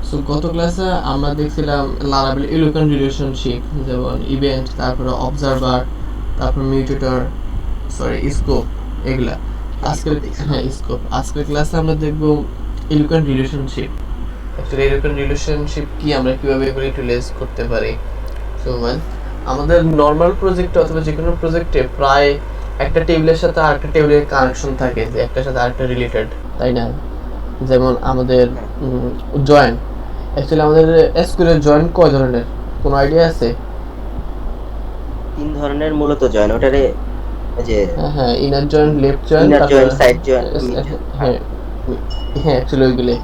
So গত ক্লাসে আমরা দেখছিলাম লারাবেল ইলোকেন রিলেশনশিপ, যেমন ইভেন্ট, তারপরে অবজারভার, তারপর মিউটেটর, স্কোপ, এগুলা। আজকের স্কোপ আজকের ক্লাসে আমরা দেখব ইলোকেন রিলেশনশিপ। অ্যাকচুয়ালি ইলোকেন রিলেশনশিপ কি, আমরা কিভাবে এগুলো ইউটিলাইজ করতে পারি। সো আমাদের নর্মাল প্রজেক্টে অথবা যে কোনো প্রজেক্টে প্রায় একটা টেবিলের সাথে আরেকটা টেবিলের কানেকশন থাকে, যে একটার সাথে আরেকটা রিলেটেড, তাই না? যেমন আমাদের জয়েন্ট, অ্যাকচুয়ালি আমাদের এসকিউএল জয়েন্ট কয় ধরনের, কোনো আইডিয়া আছে? তিন ধরনের মূলত জয়েন ওটারে যে হ্যাঁ, inner joint, left joint, inner তারপর join, side join, mid join. হ্যাঁ হ্যাঁ অ্যাকচুয়ালি ওইগুলো।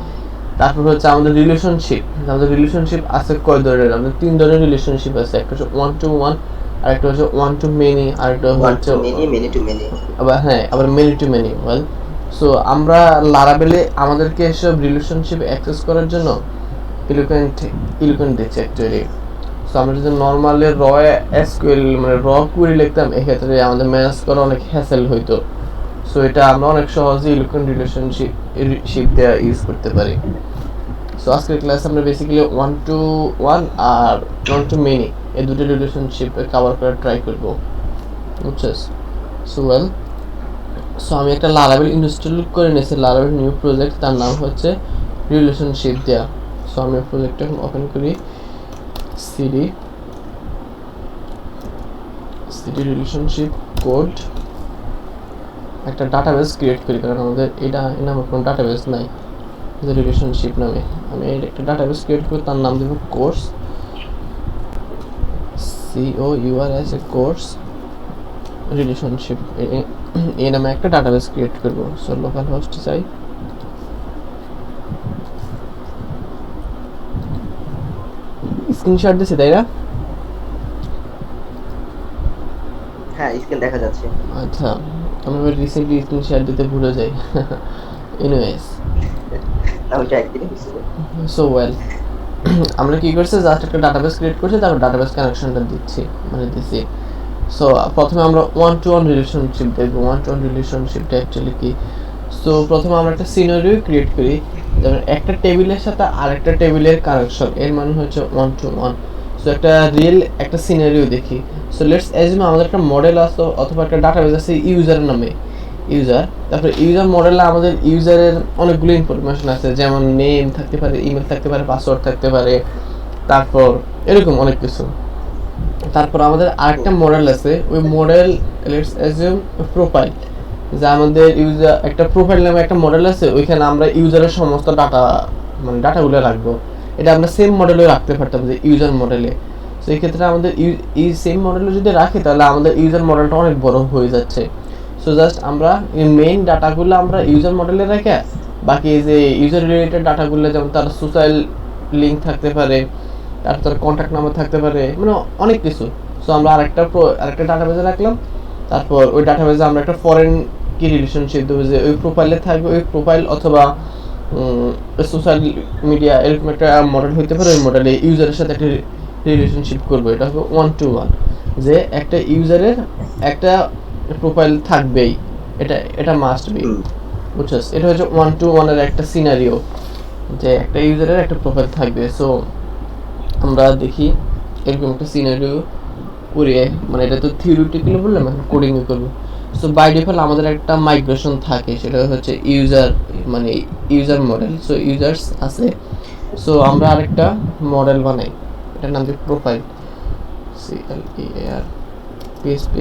তারপর হচ্ছে আমাদের রিলেশনশিপ আছে কয় ধরনের? আমাদের তিন ধরনের রিলেশনশিপ আছে, একটা হচ্ছে ওয়ান টু ওয়ান, আরেকটা হচ্ছে ওয়ান টু মেনি, আরেকটা ওয়ান হচ্ছে to many, many to many. আবার মেনি টু মেনি। সো আমরা লারাবেলে আমাদেরকে এসব রিলেশনশিপ অ্যাক্সেস করার জন্য ইলোকেন দিচ্ছে অ্যাকচুয়ালি। সো আমরা যদি নর্মালি র এসকিউএল মানে র কুয়েরি লিখতাম, এক্ষেত্রে আমাদের ম্যানেজ করা অনেক হ্যাসেল হইতো। সো এটা আমরা অনেক সহজে ইলোকেন রিলেশনশিপ দেওয়া ইউজ করতে পারি। সো আজকের ক্লাসে আমরা basically one two one R one to many এই দুটো রিলেশনশিপ কভার করার ট্রাই করবো, বুঝছিস? সো আমি একটা লারাবেল ইনস্টল করে নিয়েছি, লারাবেল নিউ প্রজেক্ট, তার নাম হচ্ছে রিলেশনশিপ দেওয়া। সো আমি প্রজেক্টটা ওপেন করি, সিডি রিলেশনশিপ কোড, একটা ডাটাবেস ক্রিয়েট করি, কারণ আমাদের এটা নামে কোনো ডাটাবেস নাই রিলেশনশিপ নামে। আমি একটা ডাটাবেস ক্রিয়েট করি, তার নাম দেব কোর্স, COURS, কোর্স রিলেশনশিপ, এই নামে একটা ডাটাবেস ক্রিয়েট করব। সো লোকাল হোস্ট চাই, স্ক্রিনশট দিছি তাই না? হ্যাঁ, স্ক্রিন দেখা যাচ্ছে। আচ্ছা, আমি রিসেন্টলি স্ক্রিনশট দিতে ভুলে যাই। এনিওয়েজ, না ওইটা একদিনে হয়েছিল। সো আমরা কি করছি, জাস্ট একটা ডাটাবেস ক্রিয়েট করছি, তারপর ডাটাবেস কানেকশনটা দিচ্ছি। সো প্রথমে আমরা ওয়ান টু ওয়ান রিলেশনশিপ দেখবো। ওয়ান টু ওয়ান রিলেশনশিপটা অ্যাকচুয়ালি কি? সো প্রথমে আমরা একটা সিনারিও ক্রিয়েট করি, যেমন একটা টেবিলের সাথে আরেকটা টেবিলের কানেকশন, এর মানে হচ্ছে ওয়ান টু ওয়ান। সো একটা রিয়েল একটা সিনারিও দেখি। সো লেটস অ্যাজিউম আমাদের একটা মডেল আছে অথবা একটা ডাটাবেস আছে ইউজারের নামে, তারপরে ইউজার মডেলে আমাদের ইউজারের অনেকগুলো ইনফরমেশন আছে, যেমন নেম থাকতে পারে, ইমেল থাকতে পারে, পাসওয়ার্ড থাকতে পারে, তারপর এরকম অনেক কিছু। তারপর আমাদের আরেকটা মডেল আছে, ওই মডেল লেটস অ্যাজিউম প্রোফাইল, যে আমাদের ইউজার একটা প্রোফাইল নামে একটা মডেল আছে, ওইখানে আমরা ইউজারের সমস্ত ডাটাগুলো রাখবো। এটা আমরা সেম মডেলে রাখতে পারতাম, যে ইউজার মডেলে। তো এই ক্ষেত্রে আমাদের এই সেম মডেলে যদি রাখি, তাহলে আমাদের ইউজার মডেলটা অনেক বড় হয়ে যাচ্ছে। সো জাস্ট আমরা এই মেইন ডাটাগুলো আমরা ইউজার মডেলে রেখে, বাকি যে ইউজার রিলেটেড ডাটাগুলো, যেমন তার সোশ্যাল লিঙ্ক থাকতে পারে, তারপর কন্ট্যাক্ট নাম্বার থাকতে পারে, মানে অনেক কিছু। সো আমরা আরেকটা ডাটাবেজে রাখলাম, তারপর ওই ডাটাবেজে আমরা একটা ফরেন কি রিলেশনশিপ দেবো, যে ওই প্রোফাইলে থাকবে ওই প্রোফাইল অথবা সোশ্যাল মিডিয়া, এরকম একটা মডেল হইতে পারে। ওই মডেলে ইউজারের সাথে একটা রিলেশনশিপ করবো, এটা হবে ওয়ান টু ওয়ান, যে একটা ইউজারের একটা প্রোফাইল থাকবেই, এটা মাস্ট বি, বুঝছস? এটা হচ্ছে ওয়ান টু ওয়ানের একটা সিনারিও, যে একটা ইউজারের একটা প্রোফাইল থাকবে। সো আমরা দেখি এরকম একটা সিনারিও করে, মানে এটা তো থিওরিটিক্যালি বললাম, এখন কোডিংয়ে করবো। সো বাই ডিফল্ট আমাদের একটা মাইগ্রেশন থাকে, সেটা হচ্ছে ইউজার মডেল। সো ইউজার্স আছে, সো আমরা আরেকটা মডেল বানাই, এটার নাম দিয়ে profile, CLEAR PHP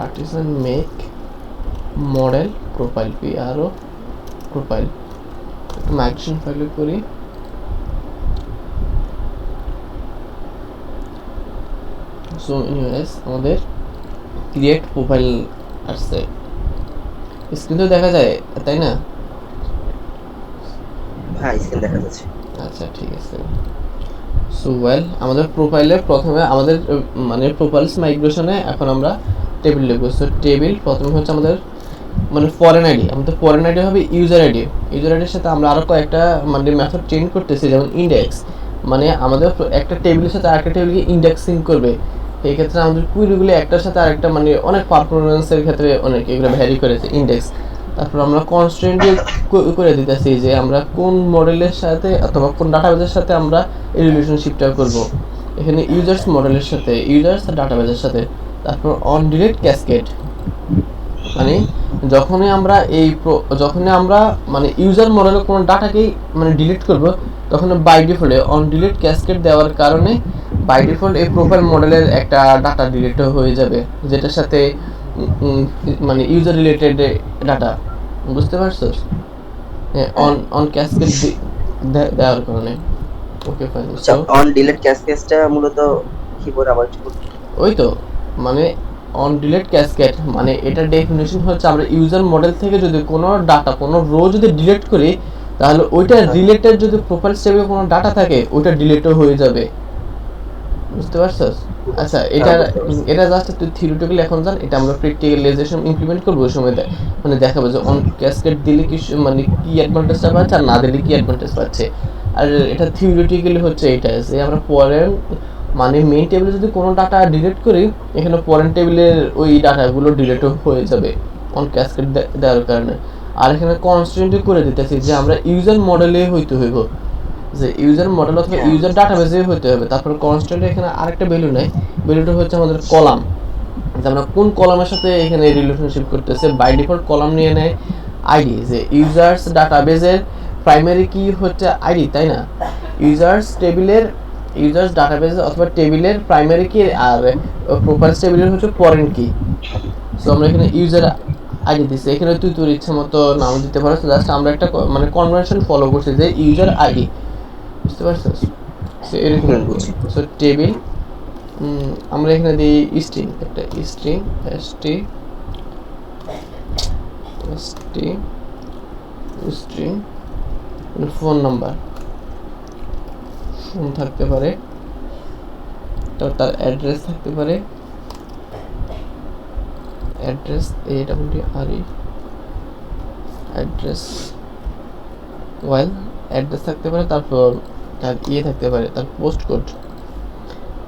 artisan make model profile, PRO profile. Migration ফাইলে করি, সো এনিওয়েজ আমাদের ক্রিয়েট প্রোফাইল আসছে, স্ক্রিন তো দেখা যায় তাই না? হ্যাঁ, স্ক্রিন দেখা যাচ্ছে। আচ্ছা ঠিক আছে। সো আমাদের প্রোফাইলে প্রথমে আমাদের প্রোফাইলস মাইগ্রেশনে এখন আমরা টেবিল লিখবো। সো টেবিল প্রথমে হচ্ছে আমাদের ফরেন আইডি, আমাদের ফরেন আইডি হবে ইউজার আইডির সাথে আমরা আরও কয়েকটা মেথড চেঞ্জ করতেছি, যেমন ইন্ডেক্স, আমাদের একটা টেবিলের সাথে আরেকটা টেবিলকে ইন্ডেক্সিং করবে। এই ক্ষেত্রে আমাদের কুইরিগুলো একটার সাথে আরেকটা অনেক পারফরমেন্সের ক্ষেত্রে অনেক এগুলো ভ্যারি করেছে ইন্ডেক্স। তারপর আমরা কনস্ট্যান্টলি করে দিতেছি যে আমরা কোন মডেলের সাথে অথবা কোন ডাটাবেজের সাথে আমরা এই রিলেশনশিপটা করব। এখানে ইউজার্স মডেলের সাথে, ইউজার্স ডাটাবেজের সাথে। তারপর অন ডিলিট ক্যাসকেড, মানে যখনই আমরা মানে ইউজার মডেলের কোনো ডাটাকেই মানে ডিলিট করব, তখন বাই ডিফল্টে অন ডিলিট ক্যাসকেড দেওয়ার কারণে বাই ডিফল্ট এই প্রোফাইল মডেলের একটা ডাটা ডিলিট হয়ে যাবে, যেটার সাথে মানে ইউজার রিলেটেড ডাটা, বুঝতে পারছো? অন ক্যাসকেড দেওয়ার কারণে। Okay fine. আচ্ছা, অন ডিলিট ক্যাসকেডটা মূলত কি করে আবার একটু বলুন? ওই তো মানে অন ডিলিট ক্যাসকেড মানে এটা ডেফিনিশন হচ্ছে আমরা ইউজার মডেল থেকে যদি কোনো ডাটা, কোনো রো যদি ডিলিট করি, তাহলে ওইটা রিলেটেড যদি প্রোফাইল স্টেপে কোনো ডাটা থাকে ওইটা ডিলিটও হয়ে যাবে, বুঝতে পারছস? আচ্ছা, এটা জাস্ট তুই থিওরিটিক্যালি এখন জান, এটা আমরা প্র্যাকটিক্যালাইজেশন ইমপ্লিমেন্ট করব ওই সময় মানে দেখাবো যে অন ক্যাসকেড দিলে কি মানে কি অ্যাডভান্টেজটা পাচ্ছে আর না দিলে কি অ্যাডভান্টেজ পাচ্ছে। আর এটা থিওরিটিক্যালি হচ্ছে এটা যে আমরা পরে মানে মেইন টেবিলে যদি কোনো ডাটা ডিলিট করি, এখানে পরের টেবিলের ওই ডাটাগুলো ডিলিটও হয়ে যাবে অন ক্যাসকেড দেওয়ার কারণে। আর এখানে কনস্ট্যান্টলি করে দিতেছি যে আমরা ইউজার মডেলে হইতে হইব, যে ইউজার মডেল অথবা ইউজার ডাটাবেসে হইতে হবে। তারপর কনস্ট্যান্ট এখানে আরেকটা ভ্যালু নেই, ভ্যালুটা হচ্ছে আমাদের কলাম, যে আমরা কোন কলামের সাথে এখানে রিলেশনশিপ করতেছে। বাই ডিফল্ট কলাম নিয়ে নেয় আইডি, যে ইউজার্স ডাটাবেসের প্রাইমারি কি হচ্ছে আইডি, তাই না? ইউজার্স ডাটাবেস অথবা টেবিলের প্রাইমারি কি আর প্রোফাইল টেবিলের হচ্ছে ফরেন কি। সো আমরা এখানে ইউজার আইডি দিচ্ছি, এখানে তুই তোর ইচ্ছা মতো নাম দিতে পারো। জাস্ট আমরা একটা মানে কনভেনশন ফলো করছি যে ইউজার আইডি, বুঝতে পারছিস? সো এরকম বুঝছি। সো টেবিল আমরা এখানে দিই স্ট্রিং, একটা string string phone number, phone থাকতে পারে, তার অ্যাড্রেস থাকতে পারে, address AWDRE address well address থাকতে পারে, তারপর তার থাকতে পারে, তার post code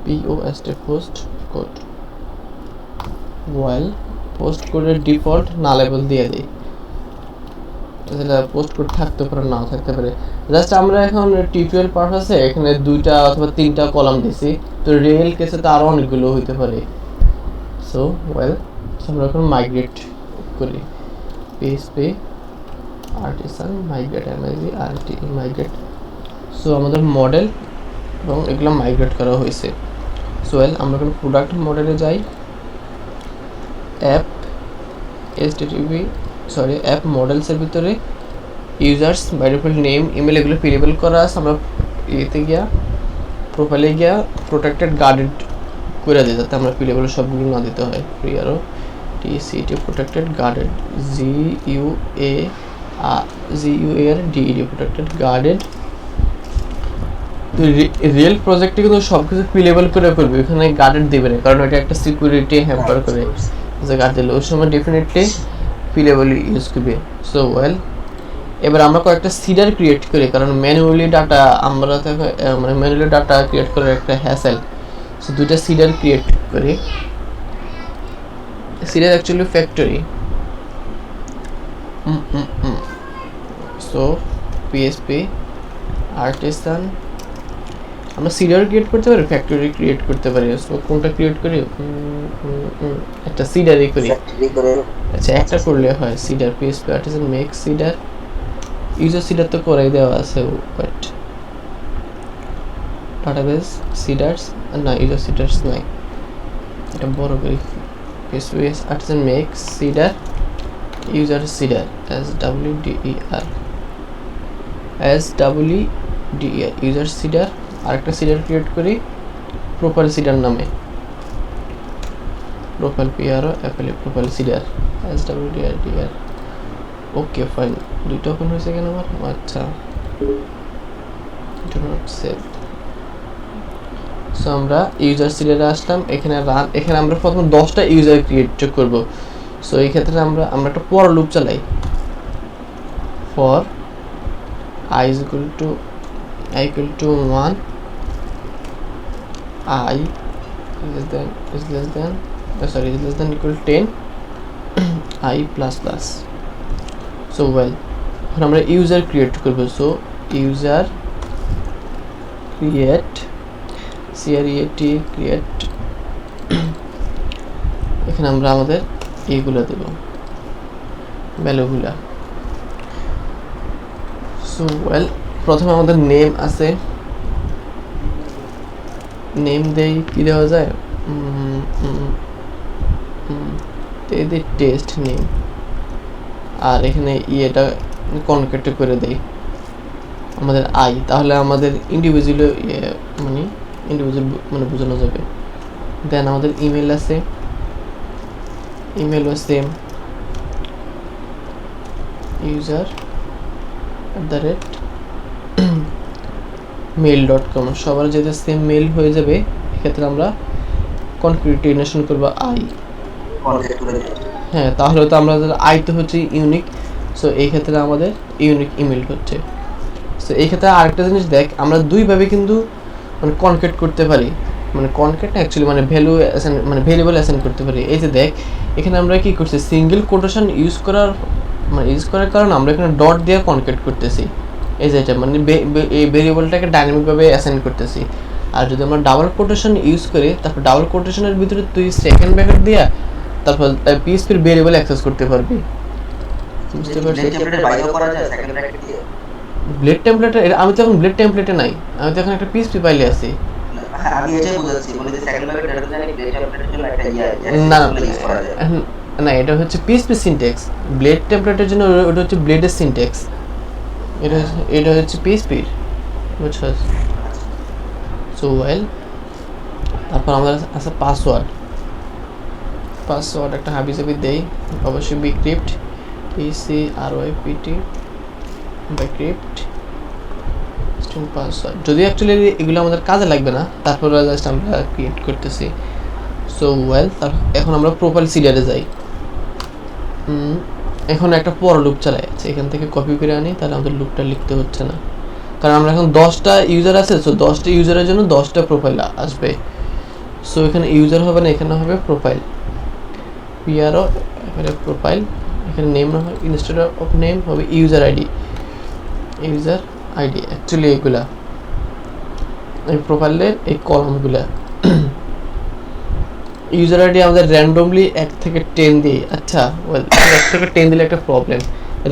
POST post code. Well post কোডের ডিফল্ট নালেবল দিয়ে দিই, তাহলে পোস্ট কোড থাকতে পারে নাও থাকতে পারে। জাস্ট আমরা এখন টিউটোরিয়াল পারপাসে এখানে 2টা অথবা 3টা কলাম দিছি, তো রিয়েল কেসে তো আরো অনেকগুলো হইতে পারে। সো ওয়েল আমরা এখন মাইগ্রেট করি, PHP artisan migrate migrate. So আমাদের মডেল এবং এগুলো মাইগ্রেট করা হয়েছে। সো ওয়েল আমরা এখন প্রোডাক্ট মডেলে যাই, অ্যাপ অ্যাপ মডেলসের ভিতরে users by default name email এগুলো ফিলেবল করা আছে। আমরা এতে গিয়া প্রোফাইলে গিয়া প্রোটেক্টেড গার্ডেড করে দিই, যাতে আমরা ফিলেবল সবগুলো না দিতে হয়। আরও TCT protected guarded GUARDED protected guarded. Real প্রজেক্টে কিন্তু সব কিছু ফিলেবল করে করবে, এখানে গার্ডেড দেবে না, কারণ এটা একটা সিকিউরিটি হ্যাম্পার করে, যে গার্ড দিলে ওই সময় ডেফিনেটলি ফিলেবল ইউজ করবে। সো ওয়েল এবার আমরা কয়েকটা সিডার ক্রিয়েট করি, কারণ ম্যানুয়ালি ডাটা আমরা মানে ম্যানুয়ালি ডাটা ক্রিয়েট করার একটা হ্যাসেল। সো 2টা সিডার ক্রিয়েট করি। Seeder actually factory. So PHP artisan আমরা সিডার ক্রিয়েট করতে পারি, ফ্যাক্টরি ক্রিয়েট করতে পারি। সো কোনটা ক্রিয়েট করি? একটা সিডারই করি। আচ্ছা, একটা করলে হয় seeder PHP artisan make seeder. User seeder তো করাই দেওয়া আছে, বাট ডাটাবেস সিডার্স না, ইউজার সিডার্স নাই, এটা বড় করে PHP artisan make seeder user seeder SWDER user seeder. আরেকটা সিডার ক্রিয়েট করি প্রোফাইল সিডার নামে, profile profile seeder SWDER। Okay fine, 2টা ওপেন হয়েছে কেন আমার? আচ্ছা, সো আমরা ইউজার সিডারে আসলাম, এখানে আমরা প্রথম 10টা ইউজার ক্রিয়েট করব। সো এই ক্ষেত্রে আমরা একটা ফর লুপ চালাই, for I is equal to 1, I is less than equal 10, I plus plus। So well এখন আমরা ইউজার ক্রিয়েট করবো। সো ইউজার ক্রিয়েট ক্রিয়েট এখানে আমরা আমাদের এইগুলো দেব ভ্যালুগুলা। সো ওয়েল প্রথমে আমাদের নেম আছে, নেম দেই কি দেওয়া যায়, এদের টেস্ট নেম, আর এখানে এটা কনকেট করে দেই আমাদের আই, তাহলে আমাদের ইন্ডিভিজুয়াল মানে বোঝানো যাবে। দেন আমাদের ইমেল আছে, ইমেলও সেম user@mail.com, সবার যেটা সেম মেল হয়ে যাবে। এক্ষেত্রে আমরা কনক্রিটেশন করবো আই, হ্যাঁ তাহলে তো আমাদের আই তো হচ্ছে ইউনিক। সো এই ক্ষেত্রে আমাদের ইউনিক ইমেল হচ্ছে। সো এই ক্ষেত্রে আরেকটা জিনিস দেখ, আমরা দুইভাবে কিন্তু মানে কনকেট করতে পারি, মানে কনকেট অ্যাকচুয়ালি মানে ভ্যালু মানে ভেরিয়েবল অ্যাসাইন করতে পারি। এই যে দেখ এখানে আমরা কি করছি, সিঙ্গেল কোটেশন ইউজ করার কারণে আমরা এখানে ডট দিয়ে কনকেট করতেছি। এই যে এটা মানে এই ভেরিয়েবলটাকে ডাইনামিকভাবে অ্যাসাইন করতেছি। আর যদি আমরা ডাবল কোটেশন ইউজ করি, তারপর ডাবল কোটেশনের ভিতরে তুই সেকেন্ড ব্র্যাকেট দিয়া তারপর পিএইচপির ভেরিয়েবল অ্যাক্সেস করতে পারবি। বুঝতে পারছিস? ব্লেড টেমপ্লেটে আমি তো এখন ব্লেড টেমপ্লেটে নাই, আমি তো এখন একটা পিএইচপি ফাইলে আছি। আমি এটাই বুঝাচ্ছি, মানে যে সেকেন্ড ব্র্যাকেট এটা জানি ব্লেড টেমপ্লেটের জন্য একটা না না, এটা হচ্ছে পিএইচপি সিনট্যাক্স। ব্লেড টেমপ্লেটের জন্য ওটা হচ্ছে ব্লেডের সিনট্যাক্স, এটা হচ্ছে পিএইচপির, বুঝছস? সো ওয়েল তারপর আমাদের আছে পাসওয়ার্ড একটা হাবিজাবি দেই, অবশ্যই bcrypt PCRYPT bcrypt string password. যদি অ্যাকচুয়ালি এগুলো আমাদের কাজে লাগবে না, তারপরে জাস্ট আমরা ক্রিয়েট করতেছি। সো ওয়েল এখন আমরা প্রোফাইল সিরিয়ালে যাই। এখন একটা পর লুপ চালাই আছে, এখান থেকে কপি করে আনি, তাহলে আমাদের লুপটা লিখতে হচ্ছে না, কারণ আমরা এখন 10টা ইউজার আছে। সো 10টা ইউজারের জন্য 10টা প্রোফাইল আসবে। সো এখানে ইউজার হবে না, এখানে হবে প্রোফাইল, PRO এখানে প্রোফাইল, এখানে নেম না হয়, ইনস্টেড অফ নেম হবে ইউজার আইডি অ্যাকচুয়ালি এগুলা এই প্রোফাইলের এই কলামগুলা। ইউজার আইডি আমাদের র্যান্ডমলি 1 থেকে 10 দিই। আচ্ছা ওয়েল 1 থেকে 10 দিলে একটা প্রবলেম,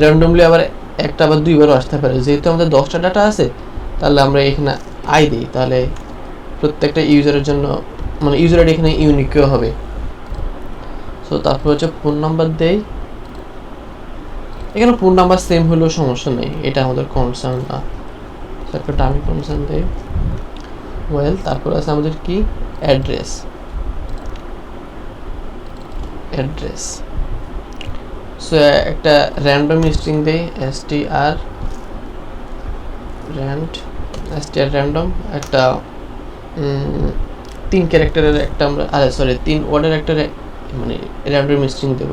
র্যান্ডমলি আবার একটা আবার দুইবারও আসতে পারে। যেহেতু আমাদের 10টা ডাটা আছে, তাহলে আমরা এখানে আই দিই, তাহলে প্রত্যেকটা ইউজারের জন্য মানে ইউজার আইডি এখানে ইউনিকও হবে। সো তারপর হচ্ছে ফোন নাম্বার দেই, এখানে ফোন নাম্বার সেম হলেও সমস্যা নেই, এটা আমাদের কনসার্ন না। তারপর আমি কনসার্ন দেই। ওয়েল তারপর আছে আমাদের কি অ্যাড্রেস। সো একটা র্যান্ডম স্ট্রিং দেই, str র্যান্ডম, একটা 3 ক্যারেক্টারের একটা আমরা 3 ওয়ার্ডের একটা মানে র্যান্ডম স্ট্রিং দেব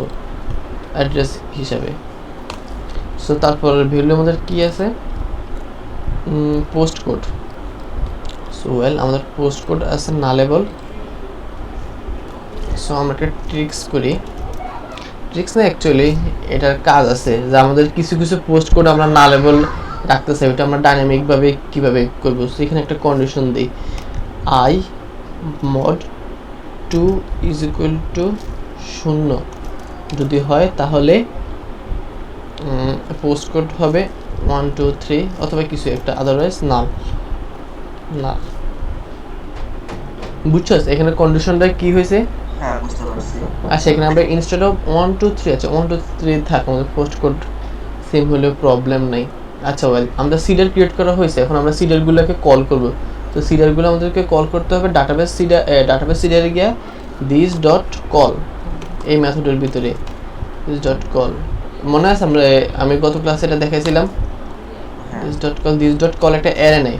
অ্যাড্রেস হিসাবে। সো তারপর ভ্যালু আমাদের কি আছে, পোস্ট কোড। সো ওয়েল আমাদের পোস্ট কোড আছে নালেবল। সো আমরা একটা ট্রিক্স না, অ্যাকচুয়ালি এটার কাজ আছে যে আমাদের কিছু পোস্ট কোড আমরা নালেবল রাখতে চাই, ওটা আমরা ডাইনামিকভাবে কীভাবে করবো। সো এখানে একটা কন্ডিশন দিই, I mod 2 = 0 যদি হয় তাহলে পোস্ট কোড হবে 1 2 3 অথবা কিছু একটা, আদারওয়াইজ না। বুঝছস এখানে কন্ডিশনটা কি হয়েছে? হ্যাঁ বুঝতে পারছি। আচ্ছা এখানে আমরা ইনস্টেড অফ 1 2 3 আছে 1 2 3 থাক, আমাদের পোস্ট কোড সেম হলেও প্রবলেম নাই। আচ্ছা ওয়েল আমরা সিরিয়াল ক্রিয়েট করা হয়েছে, এখন আমরা সিরিয়ালগুলোকে কল করব। তো সিরিয়ালগুলো আমাদেরকে কল করতে হবে ডাটাবেস সিরিয়ালে গিয়ে this.call এই মেথডের ভিতরে this.call মনে আছে আমি গত ক্লাসে এটা দেখাইছিলাম। this.call একটা অ্যারে নেয়।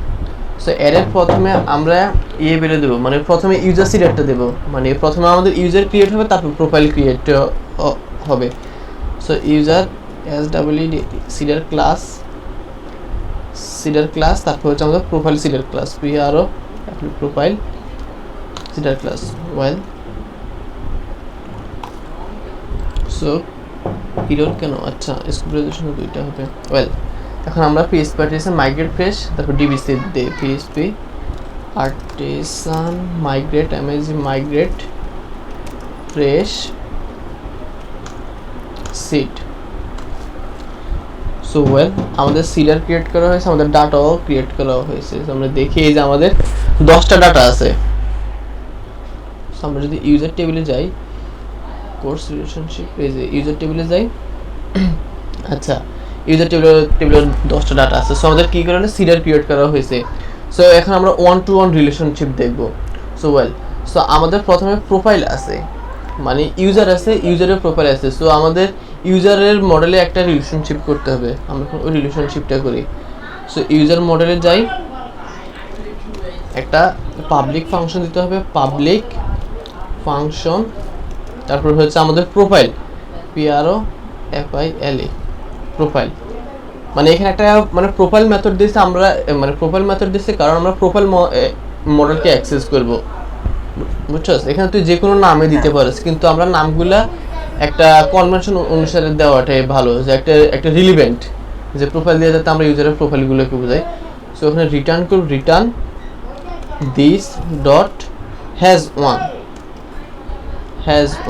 সো অ্যারের প্রথমে আমরা বেরে দেবো, মানে প্রথমে ইউজার সিরিয়ালটা দেবো, মানে প্রথমে আমাদের ইউজার ক্রিয়েট হবে, তারপর প্রোফাইল ক্রিয়েট হবে। So user SWD serial class তারপর হচ্ছে আমাদের profile serial class PRO profile serial class. Well so error কেন? আচ্ছা, স্কোপ রেজলিউশন দুইটা হবে। ওয়েল, এখন আমরা পিএসপি আর্টিসান মাইগ্রেট ফ্রেশ, তারপর ডিবিসি দে PHP artisan migrate MAG migrate fresh seed. So well, আমাদের সিডার ক্রিয়েট করা হয়েছে, আমাদের ডাটাও ক্রিয়েট করা হয়েছে। আমরা দেখি এই যে আমাদের 10টা ডাটা আছে। আমরা যদি ইউজার টেবিলে যাই, কোর্স রিলেশনশিপ, এই যে ইউজার টেবিলে যাই, আচ্ছা ইউজার টেবিলে 10টা ডাটা আছে। সো আমাদের কী করে সিডার ক্রিয়েট করা হয়েছে। সো এখন আমরা 1-to-1 রিলেশনশিপ দেখব। সো ওয়েল, সো আমাদের প্রথমে প্রোফাইল আছে, মানে ইউজার আছে, ইউজারের প্রোফাইল আছে। সো আমাদের ইউজারের মডেলে একটা রিলেশনশিপ করতে হবে, আমরা ওই রিলেশনশিপটা করি। সো ইউজার মডেলে যাই, একটা পাবলিক ফাংশন দিতে হবে, পাবলিক ফাংশন, তারপর হচ্ছে আমাদের প্রোফাইল, PROFILE প্রোফাইল। মানে এখানে একটা মানে প্রোফাইল মেথড দিয়েছে আমরা, মানে প্রোফাইল মেথড দিয়েছে কারণ আমরা প্রোফাইল মডেলকে অ্যাক্সেস করব, বুঝছস? এখানে তুই যে কোনো নামে দিতে পারিস, কিন্তু আমরা নামগুলা একটা কনভেনশন অনুসারে দেওয়াটাই ভালো, যে একটা রিলিভেন্ট যে প্রোফাইল দিয়ে যাতে আমরা ইউজারের প্রোফাইলগুলোকে বোঝাই। সো ওখানে রিটার্ন করব, return this dot has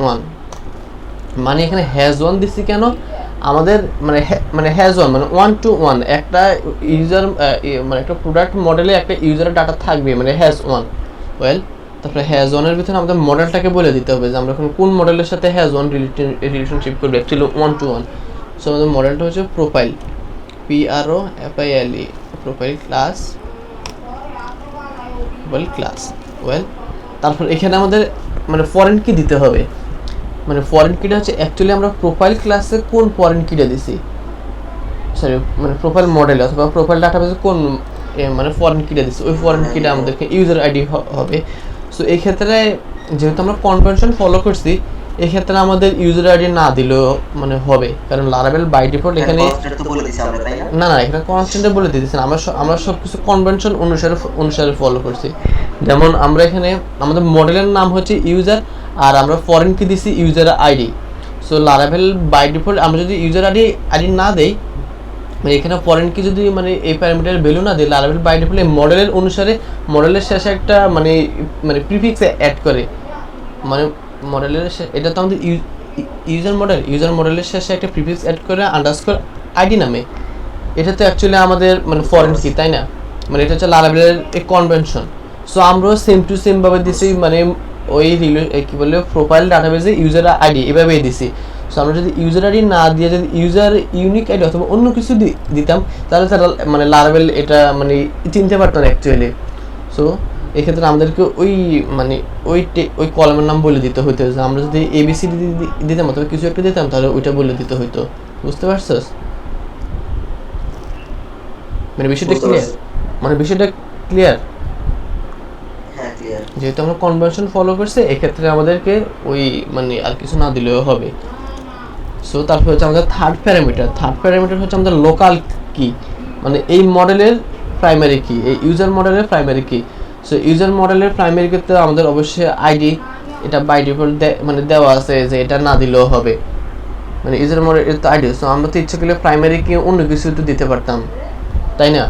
one. মানে এখানে হ্যাজ ওয়ান দিচ্ছি কেন? আমাদের মানে হ্যাজ ওয়ান মানে 1-to-1 একটা ইউজার মানে একটা প্রোডাক্ট মডেলে একটা ইউজারের ডাটা থাকবে, মানে হ্যাজ ওয়ান। ওয়েল, তারপরে হ্যাজ ওয়ানের ভিতরে আমাদের মডেলটাকে বলে দিতে হবে যে আমরা এখন কোন মডেলের সাথে হ্যাজ ওয়ান রিলেশনশিপ করবো, অ্যাকচুয়ালি 1-to-1। সো আমাদের মডেলটা হচ্ছে profile, PROFILE profile class, well, তারপর এখানে আমাদের মানে ফরেন কি দিতে হবে, মানে ফরেন কিটা হচ্ছে অ্যাকচুয়ালি আমরা প্রোফাইল ক্লাসে কোন ফরেন কিটা দিছি, সরি মানে প্রোফাইল মডেল অথবা প্রোফাইল ডাটাবেসে কোন মানে ফরেন কিটা দিছি, ওই ফরেন কিটা আমাদেরকে ইউজার আইডি হবে। সো এই ক্ষেত্রে যেহেতু আমরা কনভেনশন ফলো করছি, এই ক্ষেত্রে আমাদের ইউজার আইডি না দিলেও মানে হবে, কারণ লারাভেল বাই ডিফল্ট এখানে না এখানে কনস্ট্যান্টে বলে দিতেছেন। আমরা সব কিছু কনভেনশন অনুসারে ফলো করছি। যেমন আমরা এখানে আমাদের মডেলের নাম হচ্ছে ইউজার, আর আমরা ফরেন কি দিছি user ID. So Laravel by default আমরা যদি ইউজার আইডি না দেই, মানে এখানে ফরেন কি যদি মানে এই প্যারামিটারের ভ্যালু না দিই, লারাভেল বাই ডিফল্ট এই মডেলের অনুসারে মডেলের শেষে একটা মানে প্রিফিক্স অ্যাড করে, মানে মডেলের এটা তো আমাদের ইউজার মডেলের শেষে একটা প্রিফিক্স অ্যাড করে আন্ডারস্কোর আইডি নামে। এটা তো অ্যাকচুয়ালি আমাদের মানে ফরেন কি, তাই না? মানে এটা হচ্ছে লারাভেলের এই কনভেনশন। সো আমরাও সেম টু সেম ভাবে দিছি, মানে ওই কি বলে প্রোফাইল ডাটাবেসে ইউজার আইডি এভাবেই দিছি। সো আমরা যদি ইউজার আইডি না দিয়ে যদি ইউজার ইউনিক আইডি অথবা অন্য কিছু দিতাম, তাহলে তারা মানে লারাভেল এটা মানে চিনতে পারতো না অ্যাকচুয়ালি। সো এক্ষেত্রে আমাদেরকে ওই মানে ওই কলামের নাম বলে দিতে হইতো, যে আমরা যদি ABCD দিতাম অথবা কিছু একটা দিতাম, তাহলে ওইটা বলে দিতে হইতো। বুঝতে পারছস? মানে বিষয়টা ক্লিয়ার? যেহেতু আমরা কনভেনশন ফলো করছি, এক্ষেত্রে আমাদেরকে ওই মানে আর কিছু না দিলেও হবে। সো তারপর হচ্ছে আমাদের থার্ড প্যারামিটার হচ্ছে আমাদের লোকাল কি, মানে এই মডেলের প্রাইমারি কি, এই ইউজার মডেলের প্রাইমারি কি। সো ইউজার মডেলের প্রাইমারি ক্ষেত্রে আমাদের অবশ্যই আইডি, এটা বাই ডিফল্ট মানে দেওয়া আছে যে এটা না দিলেও হবে, মানে ইউজার মডেল তো আইডি। সো আমরা তো ইচ্ছা করলে প্রাইমারি কি অন্য কিছু তো দিতে পারতাম, তাই না?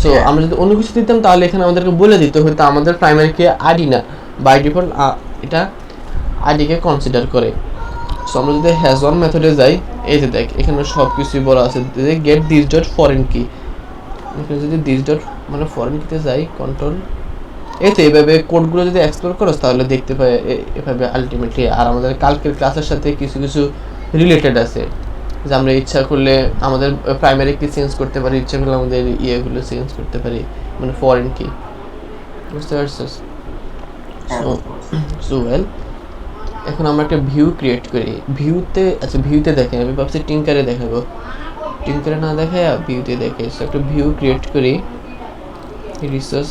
সো আমরা যদি অন্য কিছু দিতাম, তাহলে এখানে আমাদেরকে বলে দিতে হতো আমাদের প্রাইমারি কি আইডি না, বাই ডিফল্ট এটা আইডিকে কনসিডার করে। সো আমরা যদি হ্যাজ ওয়ান মেথডে যাই, এই যে দেখ এখানে সব কিছুই বলা আছে যে গেট দিস ডট ফরেন কি। এখানে যদি দিস ডট মানে ফরেন কিতে যাই, কন্ট্রোল এই তো এইভাবে কোডগুলো যদি এক্সপ্লোর করো তাহলে দেখতে পাই এভাবে আলটিমেটলি। আর আমাদের কালকের ক্লাসের সাথে কিছু কিছু রিলেটেড আছে, যে আমরা ইচ্ছা করলে আমাদের প্রাইমারি কি চেঞ্জ করতে পারি, ইচ্ছা করলে আমাদের ইয়েগুলো চেঞ্জ করতে পারি, মানে ফরেন কি। বুঝতে পারছিস? সো ওয়েল, এখন আমরা একটা ভিউ ক্রিয়েট করি। ভিউতে দেখেন, আমি ভাবছি টিঙ্কারে দেখাবো, টিঙ্কারে না দেখায় ভিউতে দেখে। সো একটা ভিউ ক্রিয়েট করি, রিসোর্স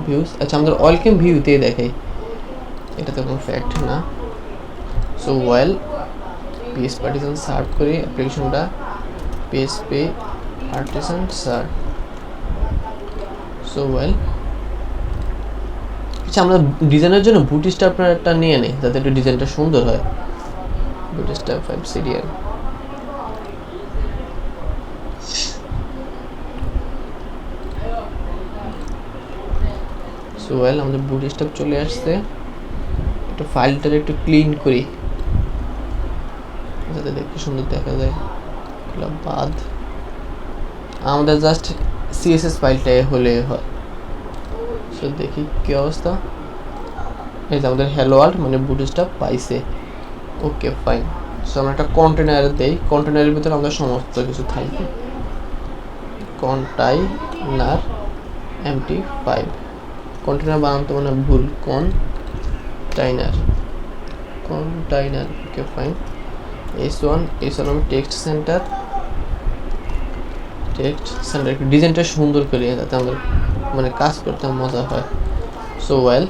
ভিউস। আচ্ছা, আমাদের অল ক্যাম ভিউতেই দেখাই, এটা তো কোনো ফ্যাক্ট না। So well, PHP artisan serve করি অ্যাপ্লিকেশনটা, PHP artisan serve. So well, আচ্ছা আমরা ডিজাইনের জন্য বুটস্ট্র্যাপটা নিয়ে নিই, যাতে একটু ডিজাইনটা সুন্দর হয়। bootstrap 5 cdn সো ওয়েল আমাদের bootstrap চলে আসছে একটু ফাইলটা একটু ক্লিন করি যাতে দেখতে সুন্দর দেখা যায় এগুলো বাদ আমাদের জাস্ট css ফাইলটাই হলে হয় সো দেখি কি অবস্থা এই যে আমাদের hello world মানে bootstrap পাইছে ওকে ফাইন সো আমরা একটা কন্টেনার দেই কন্টেনারের ভিতরে আমাদের সমস্ত কিছু থাকবে কন্টেইনার empty5 কন্টেনার বানাতে মানে ভুল কন্টেইনার ওকে ফাইন s1 আমি টেক্সট সেন্টার ডিজাইনটা সুন্দর করে যাতে আমাদের মানে কাজ করতে মজা হয় সো ওয়েল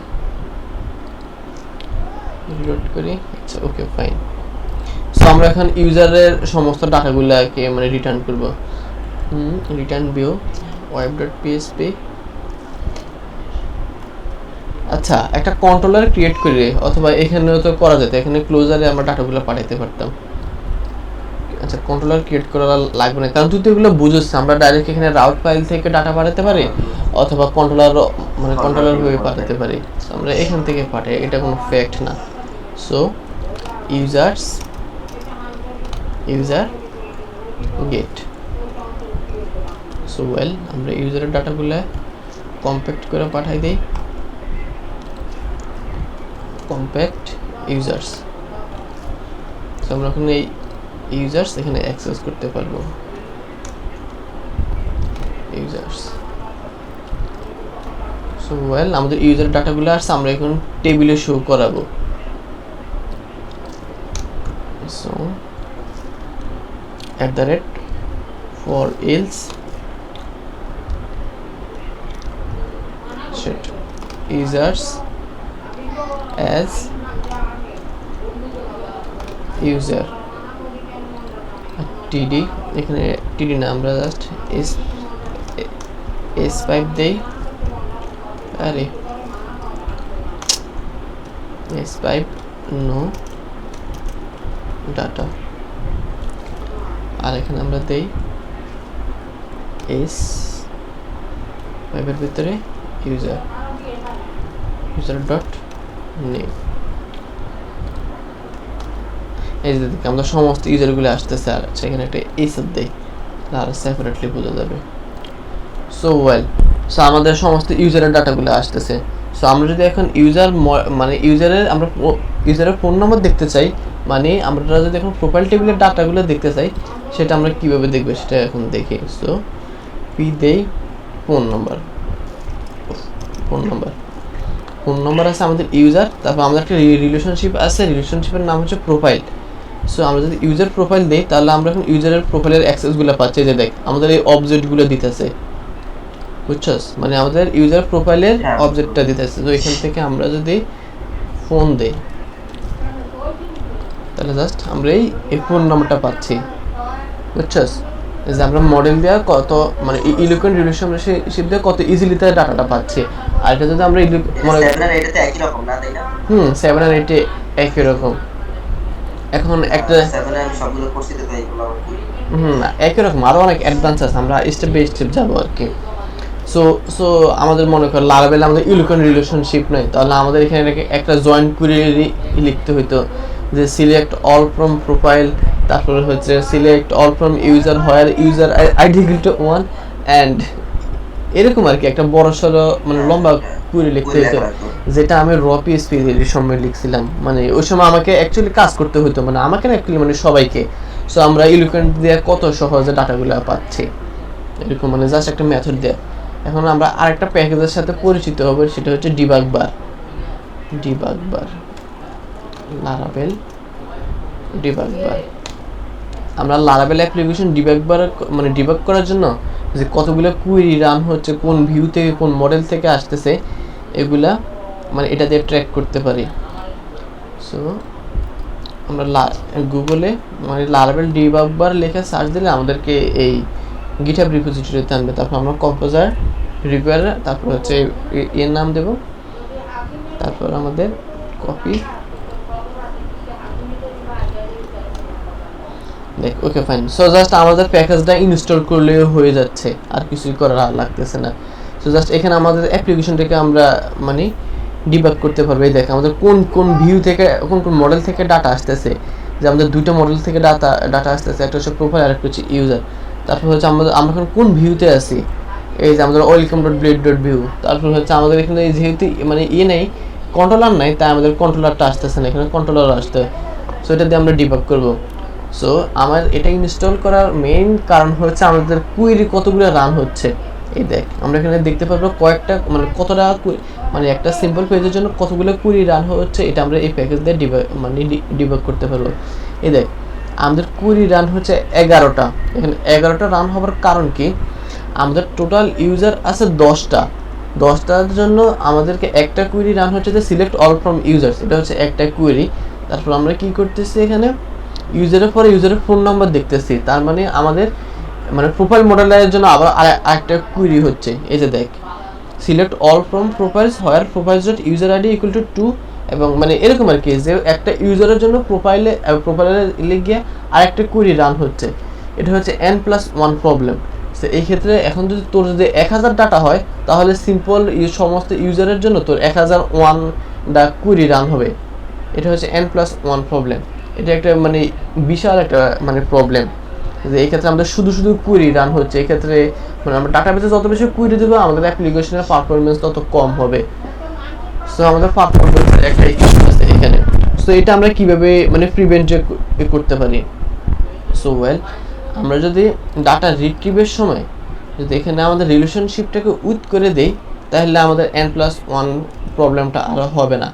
রিলোড করি আচ্ছা ওকে ফাইন সো আমরা এখন ইউজারের সমস্ত ডাটাগুলোকে মানে রিটার্ন করব রিটার্ন ভিউ web.php আচ্ছা একটা কন্ট্রোলার ক্রিয়েট করে অথবা এখানেও তো করা যেত এখানে ক্লোজারে আমরা ডাটাগুলো পাঠাতে পারতাম আচ্ছা কন্ট্রোলার ক্রিয়েট করা লাগবে না কারণ তুই তো এগুলো বুঝছিস আমরা ডাইরেক্ট এখানে রাউট ফাইল থেকে ডাটা পাঠাতে পারি অথবা কন্ট্রোলার হয়ে পাঠাতে পারি আমরা এখান থেকে পাঠাই এটা কোনো ফ্যাক্ট না so user get so well আমরা ইউজারের ডাটাগুলো কম্প্যাক্ট করে পাঠাই দেই কম্প্যাক্ট ইউজার্স সো আমরা এখন এই ইউজার্স এখানে অ্যাক্সেস করতে পারবো ইউজার্স সো ওয়েল আমাদের ইউজার ডাটাগুলো আসছে আমরা এখন টেবিলে শো করাবো so @for else set users as user td এখানে td না আমরা জাস্ট s5 দেই আরে s5 নো ডাটা আর এখানে আমরা দেই s5 এর ভিতরে user ডট নেম এই যে দেখি আমরা সমস্ত ইউজারগুলো আসতেছে আর সেখানে একটা এসব দেই আর সেপারেটলি বোঝা যাবে সো ওয়েল সো আমাদের সমস্ত ইউজারের ডাটাগুলো আসতেছে সো আমরা যদি এখন মানে ইউজারের ফোন নাম্বার দেখতে চাই মানে আমরা যদি এখন প্রোফাইল টেবিলের ডাটাগুলো দেখতে চাই সেটা আমরা কিভাবে দেখব সেটা এখন দেখি সো পি দেই ফোন নাম্বার আছে আমাদের ইউজার তারপর আমাদের একটা রিলেশনশিপ আছে রিলেশনশিপের নাম হচ্ছে প্রোফাইল সো আমরা যদি ইউজার প্রোফাইল দেই তাহলে আমরা এখন ইউজারের প্রোফাইলের অ্যাক্সেসগুলো পাচ্ছি যে দেখ আমাদের এই অবজেক্টগুলো দিতেছে বুঝছস মানে আমাদের ইউজার প্রোফাইলের অবজেক্টটা দিতেছে তো এখান থেকে আমরা যদি ফোন দেই তাহলে জাস্ট আমরা এই ফোন নাম্বারটা পাচ্ছি বুঝছস যে আমরা মডেল দেওয়া কত মানে ইলোকুয়েন্ট রিলেশনশিপ দিয়ে কত ইজিলি তার ডাটাটা পাচ্ছি আর এটা যদি আমরা মানে 7 আর 8 তে একই রকম না তাই না 7 আর 8 একই রকম এখন একটা 7 এ আমি সবগুলো করছি তো এইগুলো একই রকম আরো অনেক অ্যাডভান্স আছে আমরা স্টেপ বাই স্টেপ যাবো আর কি সো আমাদের মনে কর লারাবেল আমাদের ইলোকুয়েন্ট রিলেশনশিপ নাই তাহলে আমাদের এখানে একটা জয়েন কুয়েরি লিখতে হইতো যে সিলেক্ট অল ফ্রম প্রোফাইল তারপরে হচ্ছে select all from user where user ID equal to 1 and এরকম আর কি একটা বড় সড়ো মানে লম্বা কুয়েরি লিখতে হতো যেটা আমি র পিএসপি এর সময় লিখছিলাম মানে ওই সময় আমাকে অ্যাকচুয়ালি কাজ করতে হতো মানে আমাকে না অ্যাকচুয়ালি মানে সবাইকে সো আমরা ইলোকুয়েন্ট দিয়ে কত সহজে ডাটাগুলো পাচ্ছি এরকম মানে জাস্ট একটা মেথড দিয়ে এখন আমরা আরেকটা প্যাকেজের সাথে পরিচিত হব সেটা হচ্ছে ডিবাগ বার লারাবেল ডিবাগ বার আমরা লারাবেল অ্যাপ্লিকেশন ডিবাগ করার জন্য যে কতগুলো কুয়েরি রান হচ্ছে কোন ভিউ থেকে কোন মডেল থেকে আসতেছে এগুলা মানে এটা দিয়ে ট্র্যাক করতে পারি সো আমরা গুগলে মানে লারাবেল ডিবাগ বার লিখে সার্চ দিলে আমাদেরকে এই গিটহাব রিপোজিটরিতে আনবে তারপর আমরা কম্পোজার রিকোয়ার তারপর হচ্ছে এর নাম দেব তারপর আমাদের কপি দেখ ওকে ফাইন। সো জাস্ট আমাদের প্যাকেজটা ইনস্টল করলেও হয়ে যাচ্ছে, আর কিছুই করা লাগতেছে না। সো জাস্ট এখানে আমাদের অ্যাপ্লিকেশনটাকে আমরা মানে ডিবাগ করতে পারবো। এই দেখ আমাদের কোন কোন ভিউ থেকে কোন কোন মডেল থেকে ডাটা আসতেছে, যে আমাদের দুইটা মডেল থেকে ডাটা আসতেছে, একটা হচ্ছে প্রোফাইল আর একটা হচ্ছে ইউজার। তারপর হচ্ছে আমরা এখন কোন ভিউতে আছি, এই যে আমাদের welcome dot blade dot view. তারপর হচ্ছে আমাদের এখানে যেহেতু মানে নেই, কন্ট্রোলার নাই, তাই আমাদের কন্ট্রোলারটা আসতেছে না, এখানে কন্ট্রোলার আসতে। সো এটা দিয়ে আমরা ডিবাগ করবো। সো আমার এটা ইনস্টল করার মেইন কারণ হচ্ছে আমাদের কুয়েরি কতগুলো রান হচ্ছে। এই দেখ আমরা এখানে দেখতে পারবো কয়েকটা মানে কতটা মানে একটা সিম্পল পেজের জন্য কতগুলো কুয়েরি রান হচ্ছে, এটা আমরা এই প্যাকেজ দিয়ে ডিবাগ করতে পারবো। এই দেখ আমাদের কুয়েরি রান হচ্ছে 11টা। এখানে 11টা রান হওয়ার কারণ কি, আমাদের টোটাল ইউজার আছে 10টার জন্য আমাদেরকে একটা কুয়েরি রান হচ্ছে যে সিলেক্ট অল ফ্রম ইউজার্স, এটা হচ্ছে একটা কুয়েরি। তারপর আমরা কি করতেছি, এখানে ইউজারের পরে ইউজারের ফোন নাম্বার দেখতেছি, তার মানে আমাদের মানে প্রোফাইল মডেলের জন্য আবার আরেকটা কুয়েরি হচ্ছে। এই যে দেখ select all from profiles where profiles dot user ID equal two 2, এবং মানে এরকম আর কি, যে একটা ইউজারের জন্য প্রোফাইলের লিগে আরেকটা কুয়েরি রান হচ্ছে। এটা হচ্ছে n+1 প্রবলেম। তো এই ক্ষেত্রে এখন যদি তোর যদি 1000 ডাটা হয়, তাহলে সিম্পল সমস্ত ইউজারের জন্য তোর 1001 কুয়েরি রান হবে। এটা হচ্ছে n+1 প্রবলেম। এটা একটা মানে বিশাল একটা মানে প্রবলেম, যে এই ক্ষেত্রে আমাদের শুধু কুয়েরি রান হচ্ছে। এই ক্ষেত্রে মানে আমরা ডাটাবেসে যত বেশি কুয়েরি দেবো, আমাদের অ্যাপ্লিকেশনের পারফরমেন্স তত কম হবে। সো আমাদের পারফরমেন্সের একটা ইস্যু আছে এখানে। সো এটা আমরা কিভাবে মানে প্রিভেন্ট করতে পারি? সো আমরা যদি ডাটা রিট্রিভের সময় যদি এখানে আমাদের রিলেশনশিপটাকে উইথ করে দেই, তাহলে আমাদের n+1 প্রবলেমটা আর হবে না।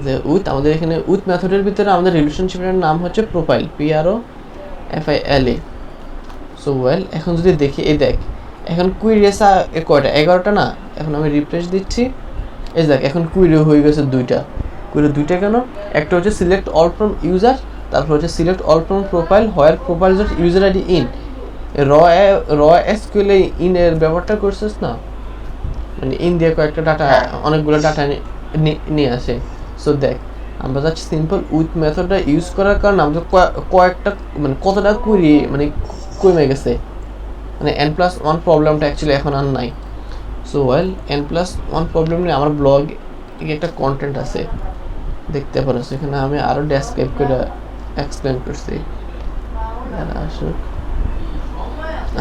যে উইথ আমাদের এখানে উইথ মেথডের ভিতরে আমাদের রিলেশনশিপের নাম হচ্ছে প্রোফাইল, PROFILE। সো এখন যদি দেখি, এই দেখ এখন কুইরি এসা কয়টা, 11টা না। এখন আমি রিফ্রেশ দিচ্ছি, এই দেখ এখন কুইরি হয়ে গেছে 2টা। কুইরি 2টা কেন? একটা হচ্ছে সিলেক্ট অল ফ্রম ইউজার, তারপর হচ্ছে select all from profile where profile dot user ID in. র এসকিউএল ইন এর ব্যবহারটা করছিস না, মানে ইন দিয়ে কয়েকটা ডাটা অনেকগুলো ডাটা নিয়ে আসে। সো দেখ আমরা জাস্ট সিম্পল উইথ মেথডটা ইউজ করার কারণে আমাদের কয়েকটা মানে কতটা কুয়েরি মানে কমে গেছে, মানে n+1 প্রবলেমটা অ্যাকচুয়ালি এখন আর নাই। সো n+1 প্রবলেম নিয়ে আমার ব্লগ একটা কন্টেন্ট আছে, দেখতে পারো। সেখানে আমি আরও ডেসক্রাইব করে এক্সপ্লেন করছি। আসুক,